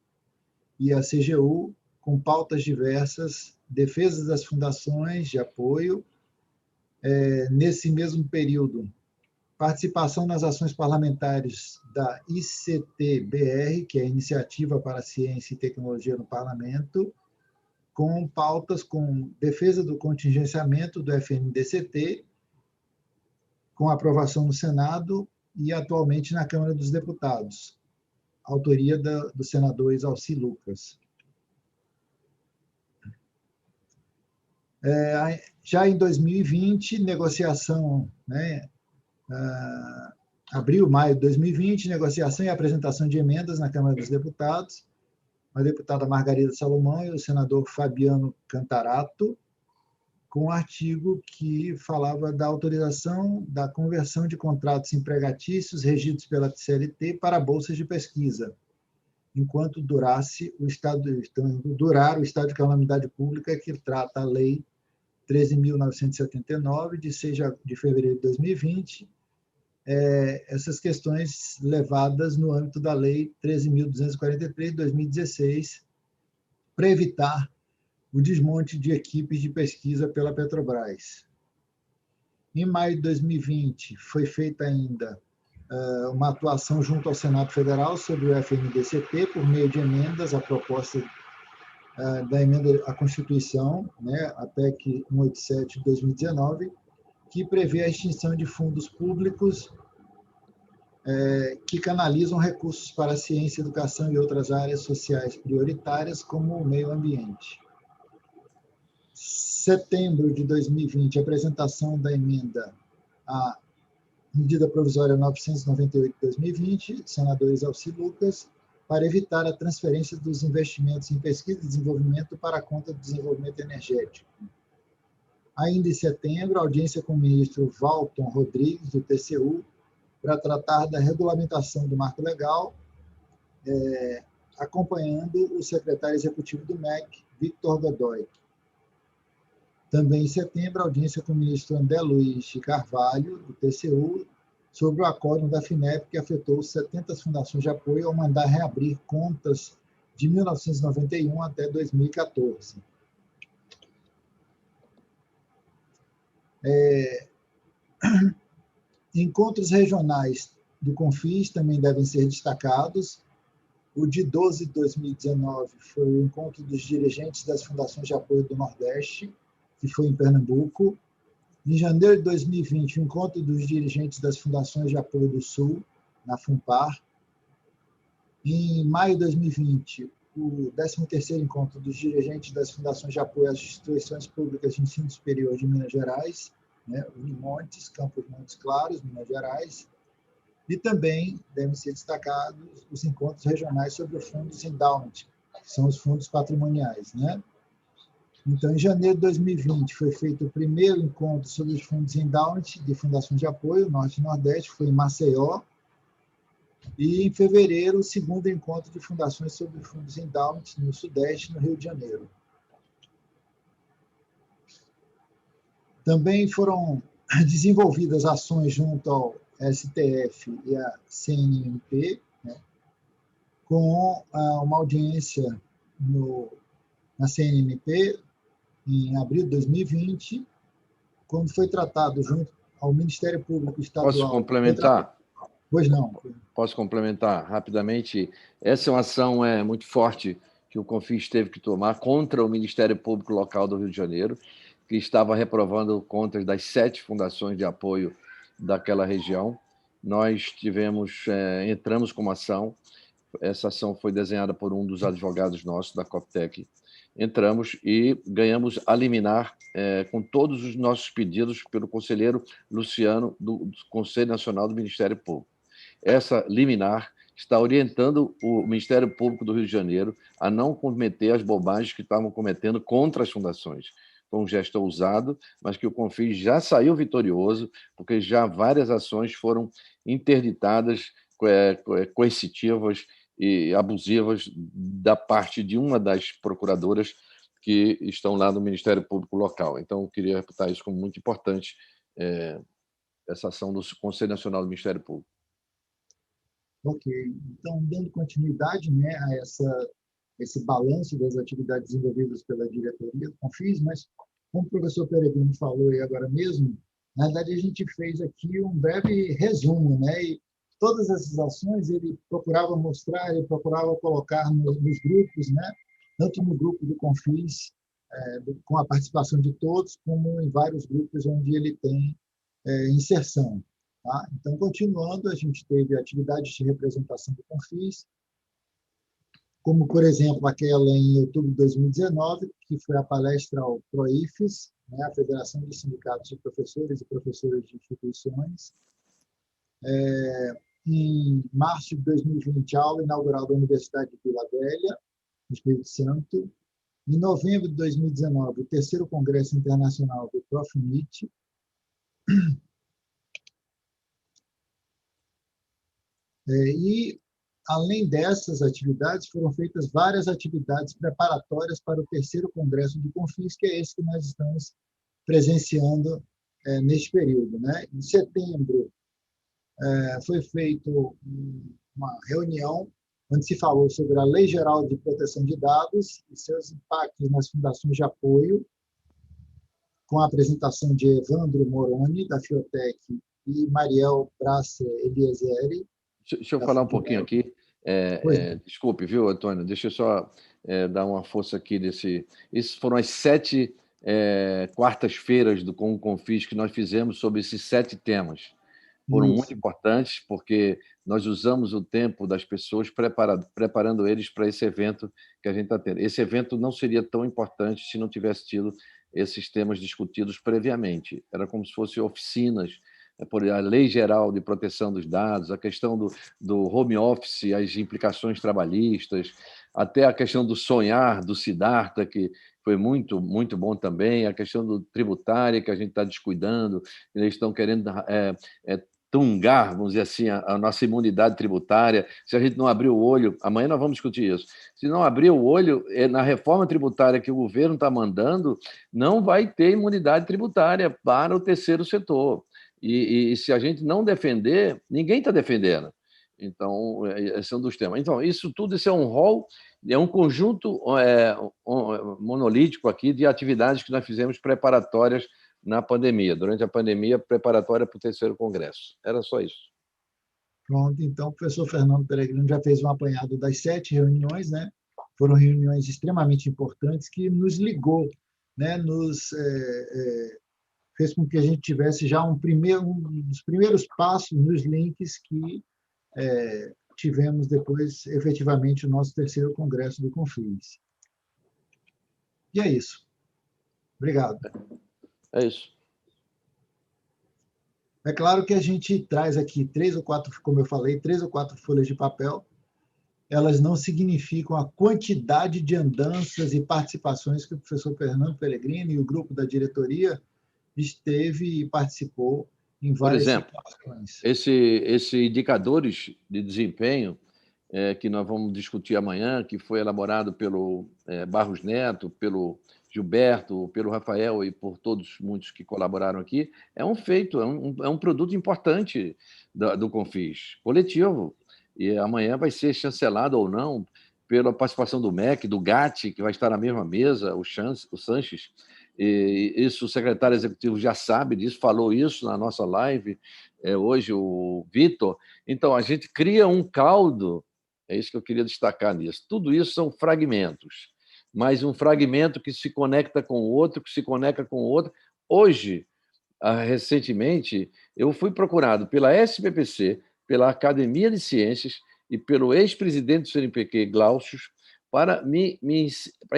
e a CGU, com pautas diversas, defesa das fundações de apoio. Nesse mesmo período, participação nas ações parlamentares da ICT-BR, que é a Iniciativa para a Ciência e Tecnologia no Parlamento, com pautas com defesa do contingenciamento do FNDCT, com aprovação no Senado e atualmente na Câmara dos Deputados, autoria do senador Isalci Lucas. Já em 2020, negociação, né, abril, maio de 2020, negociação e apresentação de emendas na Câmara dos Deputados, a deputada Margarida Salomão e o senador Fabiano Cantarato, com um artigo que falava da autorização da conversão de contratos empregatícios regidos pela CLT para bolsas de pesquisa, enquanto durar o estado de calamidade pública que trata a Lei 13.979, de 6 de fevereiro de 2020, essas questões levadas no âmbito da Lei 13.243, de 2016, para evitar o desmonte de equipes de pesquisa pela Petrobras. Em maio de 2020, foi feita ainda uma atuação junto ao Senado Federal sobre o FNDCT, por meio de emendas à proposta da emenda à Constituição, né, a PEC 187 de 2019, que prevê a extinção de fundos públicos que canalizam recursos para a ciência, educação e outras áreas sociais prioritárias, como o meio ambiente. Setembro de 2020, apresentação da emenda à medida provisória 998 de 2020, senador Exalci Lucas, para evitar a transferência dos investimentos em pesquisa e desenvolvimento para a conta do desenvolvimento energético. Ainda em setembro, audiência com o ministro Walton Rodrigues, do TCU, para tratar da regulamentação do marco legal, acompanhando o secretário executivo do MEC, Victor Godoy. Também em setembro, audiência com o ministro André Luiz de Carvalho, do TCU, sobre o acórdão da FINEP que afetou 70 fundações de apoio ao mandar reabrir contas de 1991 até 2014. Encontros regionais do CONFIS também devem ser destacados. O de 12 de 2019 foi o encontro dos dirigentes das fundações de apoio do Nordeste, que foi em Pernambuco. Em janeiro de 2020, o encontro dos dirigentes das fundações de apoio do Sul, na FUNPAR. Em maio de 2020, o 13º encontro dos dirigentes das fundações de apoio às instituições públicas de ensino superior de Minas Gerais, né, Unimontes, Campos Montes Claros, Minas Gerais. E também devem ser destacados os encontros regionais sobre os fundos endowment, que são os fundos patrimoniais, né? Então, em janeiro de 2020, foi feito o primeiro encontro sobre os fundos endowment de fundações de apoio, Norte e Nordeste, foi em Maceió. E, em fevereiro, o segundo encontro de fundações sobre fundos endowment no Sudeste, no Rio de Janeiro. Também foram desenvolvidas ações junto ao STF e à CNMP, né, com uma audiência na CNMP, em abril de 2020, quando foi tratado junto ao Ministério Público Estadual. Posso complementar? Pois não. Posso complementar rapidamente? Essa é uma ação muito forte que o CONFIS teve que tomar contra o Ministério Público Local do Rio de Janeiro, que estava reprovando contas das 7 fundações de apoio daquela região. Nós entramos com uma ação. Essa ação foi desenhada por um dos advogados nossos, da Coptec. Entramos e ganhamos a liminar com todos os nossos pedidos pelo conselheiro Luciano, do Conselho Nacional do Ministério Público. Essa liminar está orientando o Ministério Público do Rio de Janeiro a não cometer as bobagens que estavam cometendo contra as fundações. Foi um gesto ousado, mas que o CONFIS já saiu vitorioso, porque já várias ações foram interditadas, coercitivas e abusivas da parte de uma das procuradoras que estão lá no Ministério Público Local. Então, eu queria reputar isso como muito importante, essa ação do Conselho Nacional do Ministério Público. Ok. Então, dando continuidade, né, a esse balanço das atividades desenvolvidas pela diretoria do CONFIS, mas, como o professor Peregrino falou aí agora mesmo, na verdade, a gente fez aqui um breve resumo, né, e todas essas ações ele procurava mostrar, ele procurava colocar nos grupos, né, tanto no grupo do CONFIS, com a participação de todos, como em vários grupos onde ele tem inserção. Tá? Então, continuando, a gente teve atividades de representação do CONFIS, como, por exemplo, aquela em outubro de 2019, que foi a palestra ao PROIFES, né, a Federação de Sindicatos de Professores e Professoras de Instituições. Em março de 2020, a aula inaugural da Universidade de Vila Velha, no Espírito Santo. Em novembro de 2019, o 3º Congresso Internacional do PROFMIT. E, além dessas atividades, foram feitas várias atividades preparatórias para o 3º Congresso do CONFIS, que é esse que nós estamos presenciando neste período, né? Em setembro, foi feita uma reunião onde se falou sobre a Lei Geral de Proteção de Dados e seus impactos nas fundações de apoio, com a apresentação de Evandro Moroni, da Fiotec, e Mariel Brasser Eliezeri. Deixa eu falar um pouquinho aqui. Desculpe, viu, Antônio? Deixa eu só dar uma força aqui desse... Essas foram as 7 quartas-feiras com o Confis que nós fizemos sobre esses 7 temas. Foram muito importantes, porque nós usamos o tempo das pessoas preparando eles para esse evento que a gente está tendo. Esse evento não seria tão importante se não tivesse tido esses temas discutidos previamente. Era como se fossem oficinas, por a Lei Geral de Proteção dos Dados, a questão do home office, as implicações trabalhistas, até a questão do sonhar, do Siddhartha, que foi muito, muito bom também, a questão do tributária, que a gente está descuidando, eles estão querendo tungar, vamos dizer assim, a nossa imunidade tributária. Se a gente não abrir o olho, amanhã nós vamos discutir isso, se não abrir o olho na reforma tributária que o governo está mandando, não vai ter imunidade tributária para o terceiro setor. E se a gente não defender, ninguém está defendendo. Então, esse é um dos temas. Então, isso tudo, isso é um rol, é um conjunto monolítico aqui de atividades que nós fizemos preparatórias na pandemia, durante a pandemia, preparatória para o terceiro congresso. Era só isso. Pronto, então o professor Fernando Peregrino já fez um apanhado das 7 reuniões, né? Foram reuniões extremamente importantes que nos ligou, né? Fez com que a gente tivesse já um dos primeiros passos nos links que tivemos depois, efetivamente, o nosso terceiro congresso do Confis. E é isso. Obrigado. É isso. É claro que a gente traz aqui 3 ou 4, como eu falei, 3 ou 4 folhas de papel. Elas não significam a quantidade de andanças e participações que o professor Fernando Peregrino e o grupo da diretoria esteve e participou em várias situações. Por exemplo, esse indicadores de desempenho que nós vamos discutir amanhã, que foi elaborado pelo Barros Neto, pelo Gilberto, pelo Rafael e por todos muitos que colaboraram aqui, é um feito, é um produto importante do Confis, coletivo. E amanhã vai ser chancelado ou não pela participação do MEC, do GAT, que vai estar na mesma mesa, o Sanches. E isso o secretário executivo já sabe disso, falou isso na nossa live, hoje o Vitor. Então, a gente cria um caldo, é isso que eu queria destacar nisso. Tudo isso são fragmentos, mas um fragmento que se conecta com o outro, que se conecta com o outro. Hoje, recentemente, eu fui procurado pela SPPC, pela Academia de Ciências e pelo ex-presidente do CNPq, Glaucio, para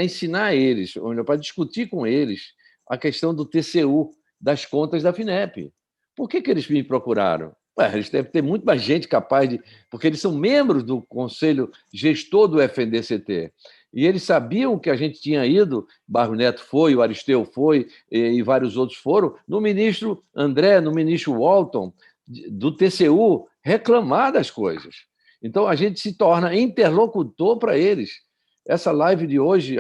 ensinar a eles, para discutir com eles a questão do TCU, das contas da FINEP. Por que eles me procuraram? Eles devem ter muito mais gente capaz de... Porque eles são membros do conselho gestor do FNDCT. E eles sabiam que a gente tinha ido, Barros Neto foi, o Aristeu foi, e vários outros foram, no ministro André, no ministro Walton, do TCU, reclamar das coisas. Então, a gente se torna interlocutor para eles. Essa live de hoje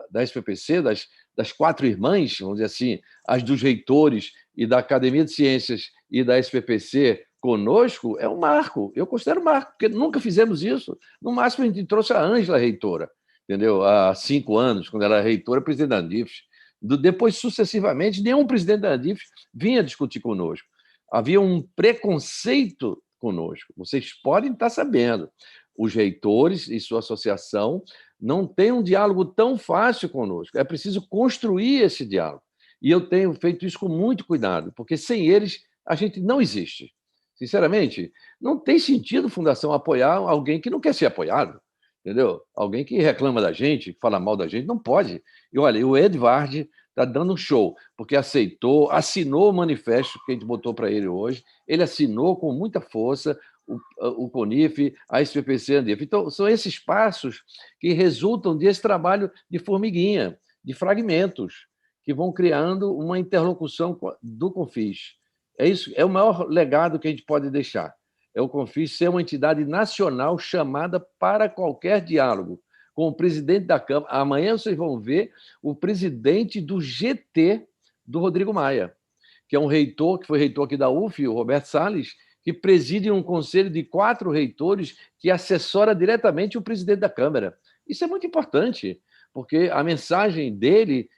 da SPPC, das 4 irmãs, vamos dizer assim, as dos reitores e da Academia de Ciências e da SPPC conosco, é um marco. Eu considero um marco, porque nunca fizemos isso. No máximo, a gente trouxe a Ângela reitora, entendeu? Há 5 anos, quando ela era reitora, presidente da ANDIF. Depois, sucessivamente, nenhum presidente da ANDIF vinha discutir conosco. Havia um preconceito conosco. Vocês podem estar sabendo. Os reitores e sua associação não têm um diálogo tão fácil conosco. É preciso construir esse diálogo. E eu tenho feito isso com muito cuidado, porque sem eles a gente não existe. Sinceramente, não tem sentido a Fundação apoiar alguém que não quer ser apoiado, entendeu? Alguém que reclama da gente, que fala mal da gente, não pode. E olha, o Edvard está dando um show, porque assinou o manifesto que a gente botou para ele hoje, ele assinou com muita força o CONIF, a SPPC e a ANDIF. Então, são esses passos que resultam desse trabalho de formiguinha, de fragmentos, que vão criando uma interlocução do Confis. É isso, é o maior legado que a gente pode deixar. É o Confis ser uma entidade nacional chamada para qualquer diálogo, com o presidente da Câmara. Amanhã vocês vão ver o presidente do GT do Rodrigo Maia, que é um reitor, que foi reitor aqui da UF, o Roberto Salles, que preside um conselho de 4 reitores que assessora diretamente o presidente da Câmara. Isso é muito importante, porque a mensagem dele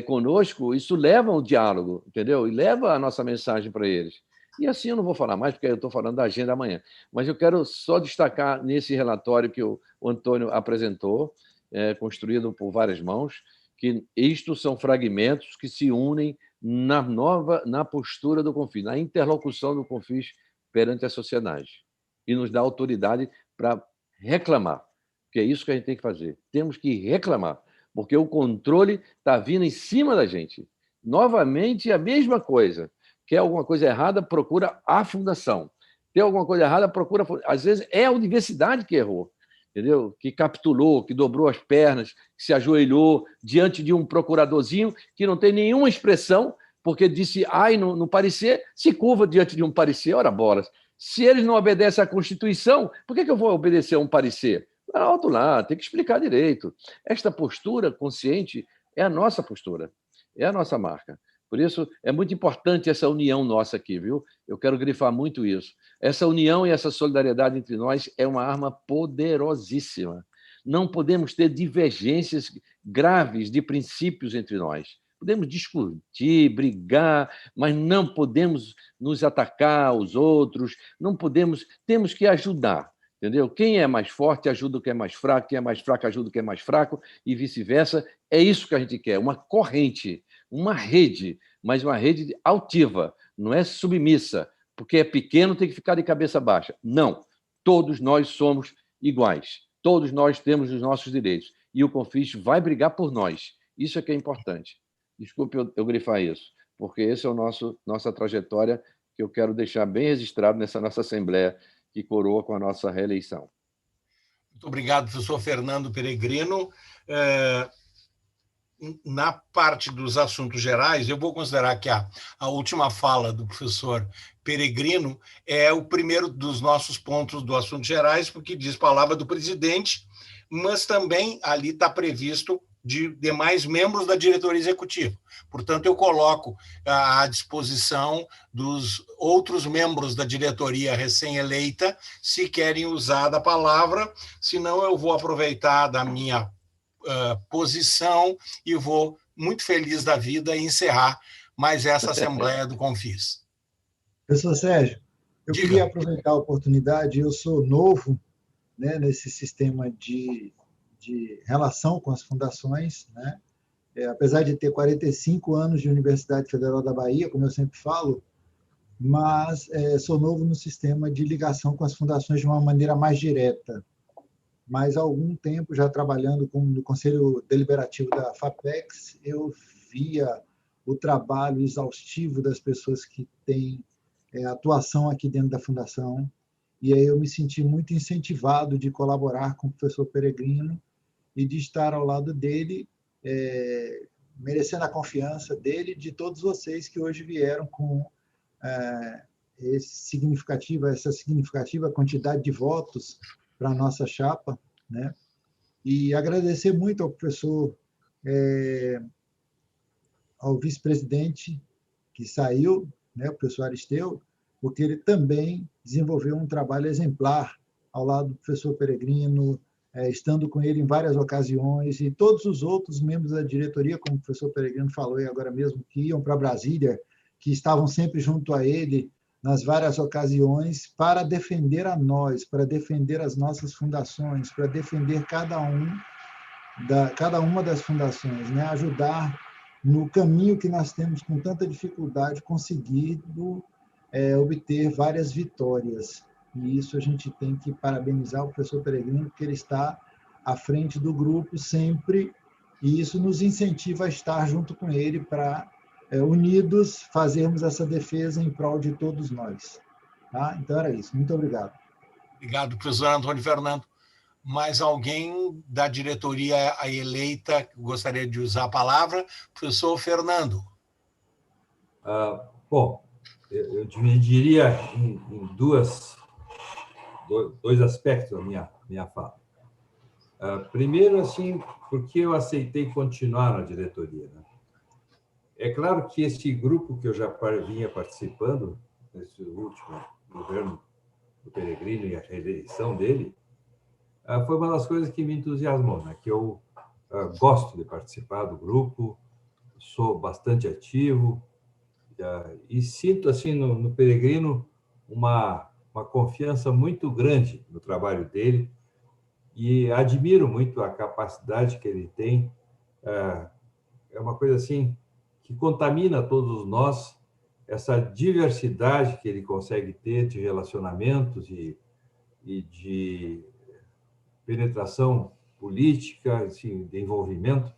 conosco, isso leva ao diálogo, entendeu? E leva a nossa mensagem para eles. E assim eu não vou falar mais, porque eu estou falando da agenda amanhã. Mas eu quero só destacar nesse relatório que o Antônio apresentou, construído por várias mãos, que isto são fragmentos que se unem na postura do Confis, na interlocução do Confis perante a sociedade. E nos dá autoridade para reclamar, que é isso que a gente tem que fazer. Temos que reclamar, porque o controle está vindo em cima da gente. Novamente, a mesma coisa. Quer alguma coisa errada, procura a fundação. Tem alguma coisa errada, procura... Às vezes é a universidade que errou, entendeu? Que capitulou, que dobrou as pernas, que se ajoelhou diante de um procuradorzinho que não tem nenhuma expressão, porque disse ai no parecer, se curva diante de um parecer. Ora bolas, se eles não obedecem à Constituição, por que eu vou obedecer a um parecer? Alto lá, tem que explicar direito. Esta postura consciente é a nossa postura, é a nossa marca. Por isso, é muito importante essa união nossa aqui, viu? Eu quero grifar muito isso. Essa união e essa solidariedade entre nós é uma arma poderosíssima. Não podemos ter divergências graves de princípios entre nós. Podemos discutir, brigar, mas não podemos nos atacar os outros, não podemos, temos que ajudar. Entendeu? Quem é mais forte ajuda o que é mais fraco, quem é mais fraco ajuda o que é mais fraco, e vice-versa. É isso que a gente quer, uma corrente, uma rede, mas uma rede altiva, não é submissa, porque é pequeno, tem que ficar de cabeça baixa. Não, todos nós somos iguais, todos nós temos os nossos direitos, e o Confis vai brigar por nós. Isso é que é importante. Desculpe eu grifar isso, porque esse é o nossa trajetória que eu quero deixar bem registrado nessa nossa Assembleia, que coroa com a nossa reeleição. Muito obrigado, professor Fernando Peregrino. Na parte dos assuntos gerais, eu vou considerar que a última fala do professor Peregrino é o primeiro dos nossos pontos do assuntos gerais, porque diz palavra do presidente, mas também ali está previsto de demais membros da diretoria executiva. Portanto, eu coloco à disposição dos outros membros da diretoria recém-eleita, se querem usar da palavra, senão eu vou aproveitar da minha posição e vou, muito feliz da vida, encerrar mais essa Assembleia do Confis. Professor Sérgio, eu queria aproveitar a oportunidade, eu sou novo, né, nesse sistema de relação com as fundações, né? Apesar de ter 45 anos de Universidade Federal da Bahia, como eu sempre falo, mas sou novo no sistema de ligação com as fundações de uma maneira mais direta. Mas há algum tempo, já trabalhando no Conselho Deliberativo da FAPEX, eu via o trabalho exaustivo das pessoas que têm atuação aqui dentro da Fundação, e aí eu me senti muito incentivado de colaborar com o professor Peregrino e de estar ao lado dele, merecendo a confiança dele e de todos vocês que hoje vieram com essa significativa quantidade de votos para a nossa chapa, né? E agradecer muito ao professor, ao vice-presidente que saiu, né, o professor Aristeu, porque ele também desenvolveu um trabalho exemplar ao lado do professor Peregrino, estando com ele em várias ocasiões, e todos os outros membros da diretoria, como o professor Peregrino falou e agora mesmo, que iam para Brasília, que estavam sempre junto a ele nas várias ocasiões, para defender a nós, para defender as nossas fundações, para defender cada uma das fundações, né? Ajudar no caminho que nós temos com tanta dificuldade conseguido obter várias vitórias. E isso a gente tem que parabenizar o professor Peregrino, porque ele está à frente do grupo sempre, e isso nos incentiva a estar junto com ele para, unidos, fazermos essa defesa em prol de todos nós. Tá? Então, era isso. Muito obrigado. Obrigado, professor Antônio Fernando. Mais alguém da diretoria eleita que gostaria de usar a palavra? Professor Fernando. Bom, eu dividiria em dois aspectos a minha fala. Primeiro, assim, porque eu aceitei continuar na diretoria, né? É claro que esse grupo que eu já vinha participando, nesse último governo do Peregrino e a reeleição dele, foi uma das coisas que me entusiasmou, né? Que eu gosto de participar do grupo, sou bastante ativo, E sinto, assim, no Peregrino, uma confiança muito grande no trabalho dele e admiro muito a capacidade que ele tem. É uma coisa, assim, que contamina todos nós, essa diversidade que ele consegue ter de relacionamentos e de penetração política, assim, de envolvimento.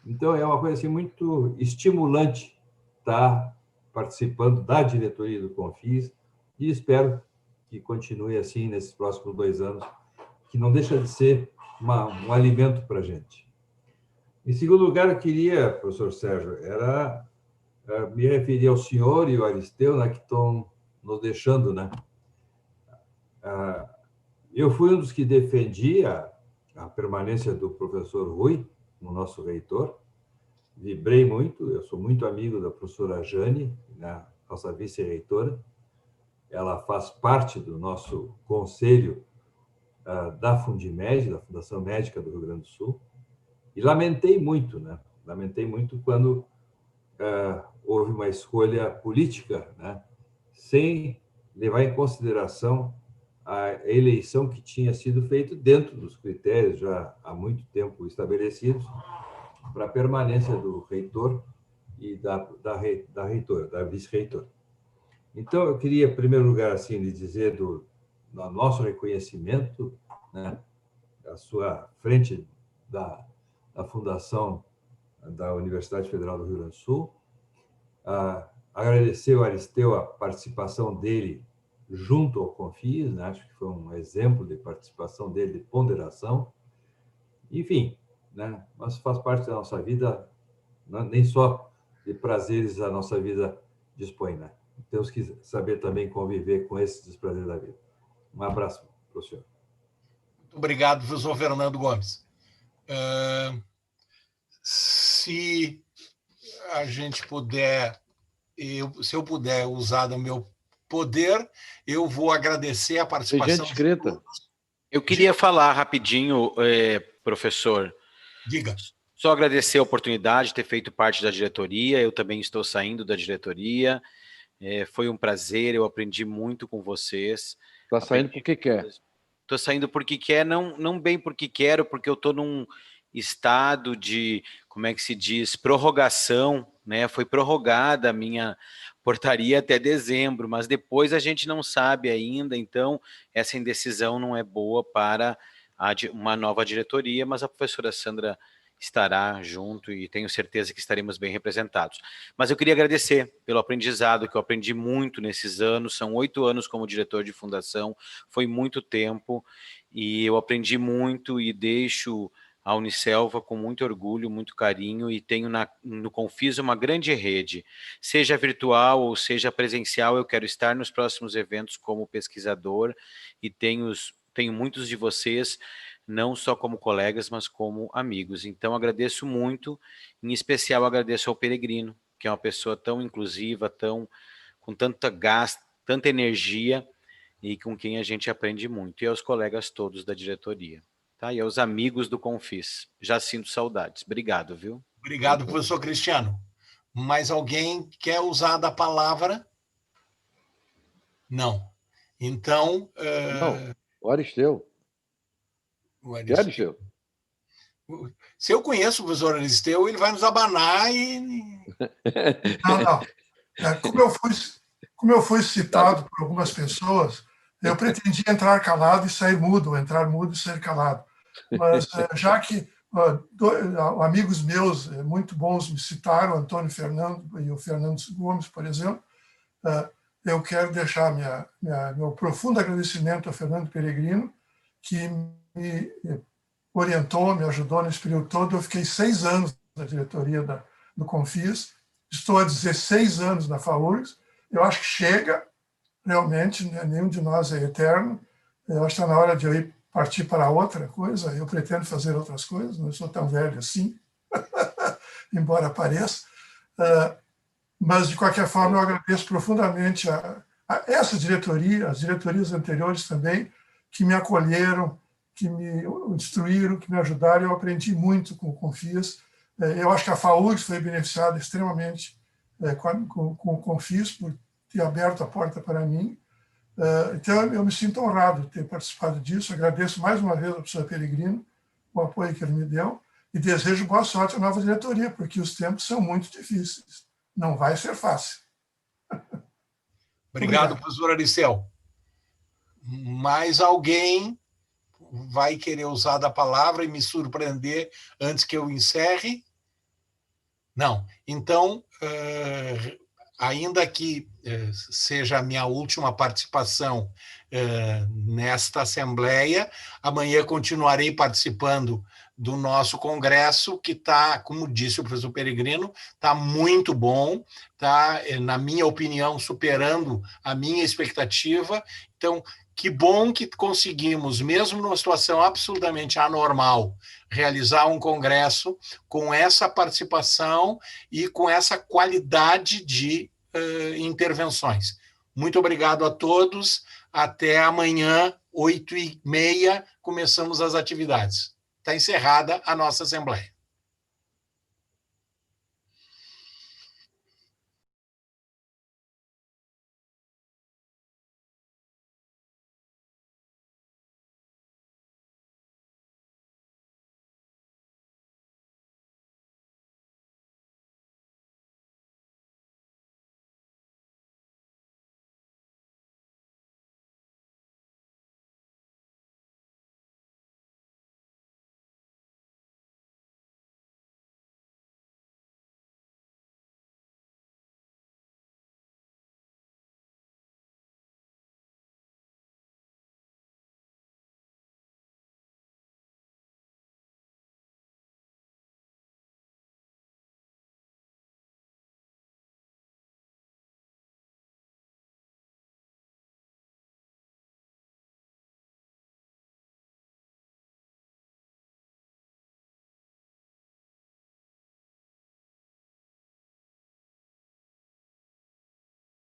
Então, é uma coisa assim, muito estimulante estar participando da diretoria do Confis e espero que continue assim nesses próximos 2 anos, que não deixa de ser um alimento para a gente. Em segundo lugar, eu queria, professor Sérgio, me referir ao senhor e ao Aristeu, né, que estão nos deixando, né? Eu fui um dos que defendia a permanência do professor Rui, o nosso reitor. Vibrei muito, eu sou muito amigo da professora Jane, né, nossa vice-reitora. Ela faz parte do nosso conselho da Fundimed, da Fundação Médica do Rio Grande do Sul. E lamentei muito, né? Lamentei muito quando houve uma escolha política, né, sem levar em consideração a eleição que tinha sido feita dentro dos critérios já há muito tempo estabelecidos para a permanência do reitor e da reitora, da vice-reitora. Então, eu queria, em primeiro lugar, assim, lhe dizer do nosso reconhecimento, né, à sua frente da Fundação da Universidade Federal do Rio Grande do Sul, agradecer ao Aristeu a participação dele junto ao Confis, né? Acho que foi um exemplo de participação dele, de ponderação. Enfim, né? Mas faz parte da nossa vida, nem só de prazeres a nossa vida dispõe, né? Temos que saber também conviver com esses desprazeres da vida. Um abraço para o senhor. Muito obrigado, professor Fernando Gomes. Se a gente puder, se eu puder usar do meu poder, eu vou agradecer a participação. Gente escrita. Eu queria falar rapidinho, professor. Diga. Só agradecer a oportunidade de ter feito parte da diretoria. Eu também estou saindo da diretoria. Foi um prazer, eu aprendi muito com vocês. Está saindo porque quer. Estou saindo porque quer, não bem porque quero, porque eu estou num estado de, como é que se diz, prorrogação, né? Foi prorrogada a minha portaria até dezembro, mas depois a gente não sabe ainda, então essa indecisão não é boa para uma nova diretoria, mas a professora Sandra estará junto e tenho certeza que estaremos bem representados. Mas eu queria agradecer pelo aprendizado, que eu aprendi muito nesses anos, são 8 anos como diretor de fundação, foi muito tempo, e eu aprendi muito e deixo a Unicelva com muito orgulho, muito carinho, e tenho no Confis uma grande rede, seja virtual ou seja presencial. Eu quero estar nos próximos eventos como pesquisador, e tenho muitos de vocês, não só como colegas, mas como amigos. Então, agradeço muito, em especial agradeço ao Peregrino, que é uma pessoa tão inclusiva, com tanta energia, e com quem a gente aprende muito, e aos colegas todos da diretoria. Tá? E aos amigos do Confis. Já sinto saudades. Obrigado, viu? Obrigado, professor Cristiano. Mais alguém quer usar da palavra? Não. Então... Não, o Aristeu. Aristeu. Se eu conheço o professor Aristeu, ele vai nos abanar e... Não. Como eu fui citado por algumas pessoas, eu pretendia entrar calado e sair mudo, entrar mudo e sair calado. Mas já que amigos meus muito bons me citaram, Antônio Fernando e o Fernando Gomes, por exemplo, eu quero deixar meu profundo agradecimento ao Fernando Peregrino, que me orientou, me ajudou nesse período todo. Eu fiquei 6 anos na diretoria do Confis, estou há 16 anos na FAURGS. Eu acho que chega, realmente, né? Nenhum de nós é eterno. Eu acho que está na hora de eu partir para outra coisa. Eu pretendo fazer outras coisas, não sou tão velho assim, embora pareça. Mas, de qualquer forma, eu agradeço profundamente a essa diretoria, as diretorias anteriores também, que me acolheram, que me instruíram, que me ajudaram. Eu aprendi muito com o Confis. Eu acho que a FAURGS foi beneficiada extremamente com o Confis, por ter aberto a porta para mim. Então, eu me sinto honrado de ter participado disso. Agradeço mais uma vez ao professor Peregrino o apoio que ele me deu e desejo boa sorte à nova diretoria, porque os tempos são muito difíceis. Não vai ser fácil. Obrigado, professor Aricel. Mais alguém vai querer usar da palavra e me surpreender antes que eu encerre? Não. Então, ainda que seja a minha última participação nesta Assembleia, amanhã continuarei participando do nosso congresso, que está, como disse o professor Peregrino, está muito bom, está, na minha opinião, superando a minha expectativa. Então, que bom que conseguimos, mesmo numa situação absolutamente anormal, realizar um congresso com essa participação e com essa qualidade de intervenções. Muito obrigado a todos. Até amanhã, 8h30, começamos as atividades. Está encerrada a nossa Assembleia.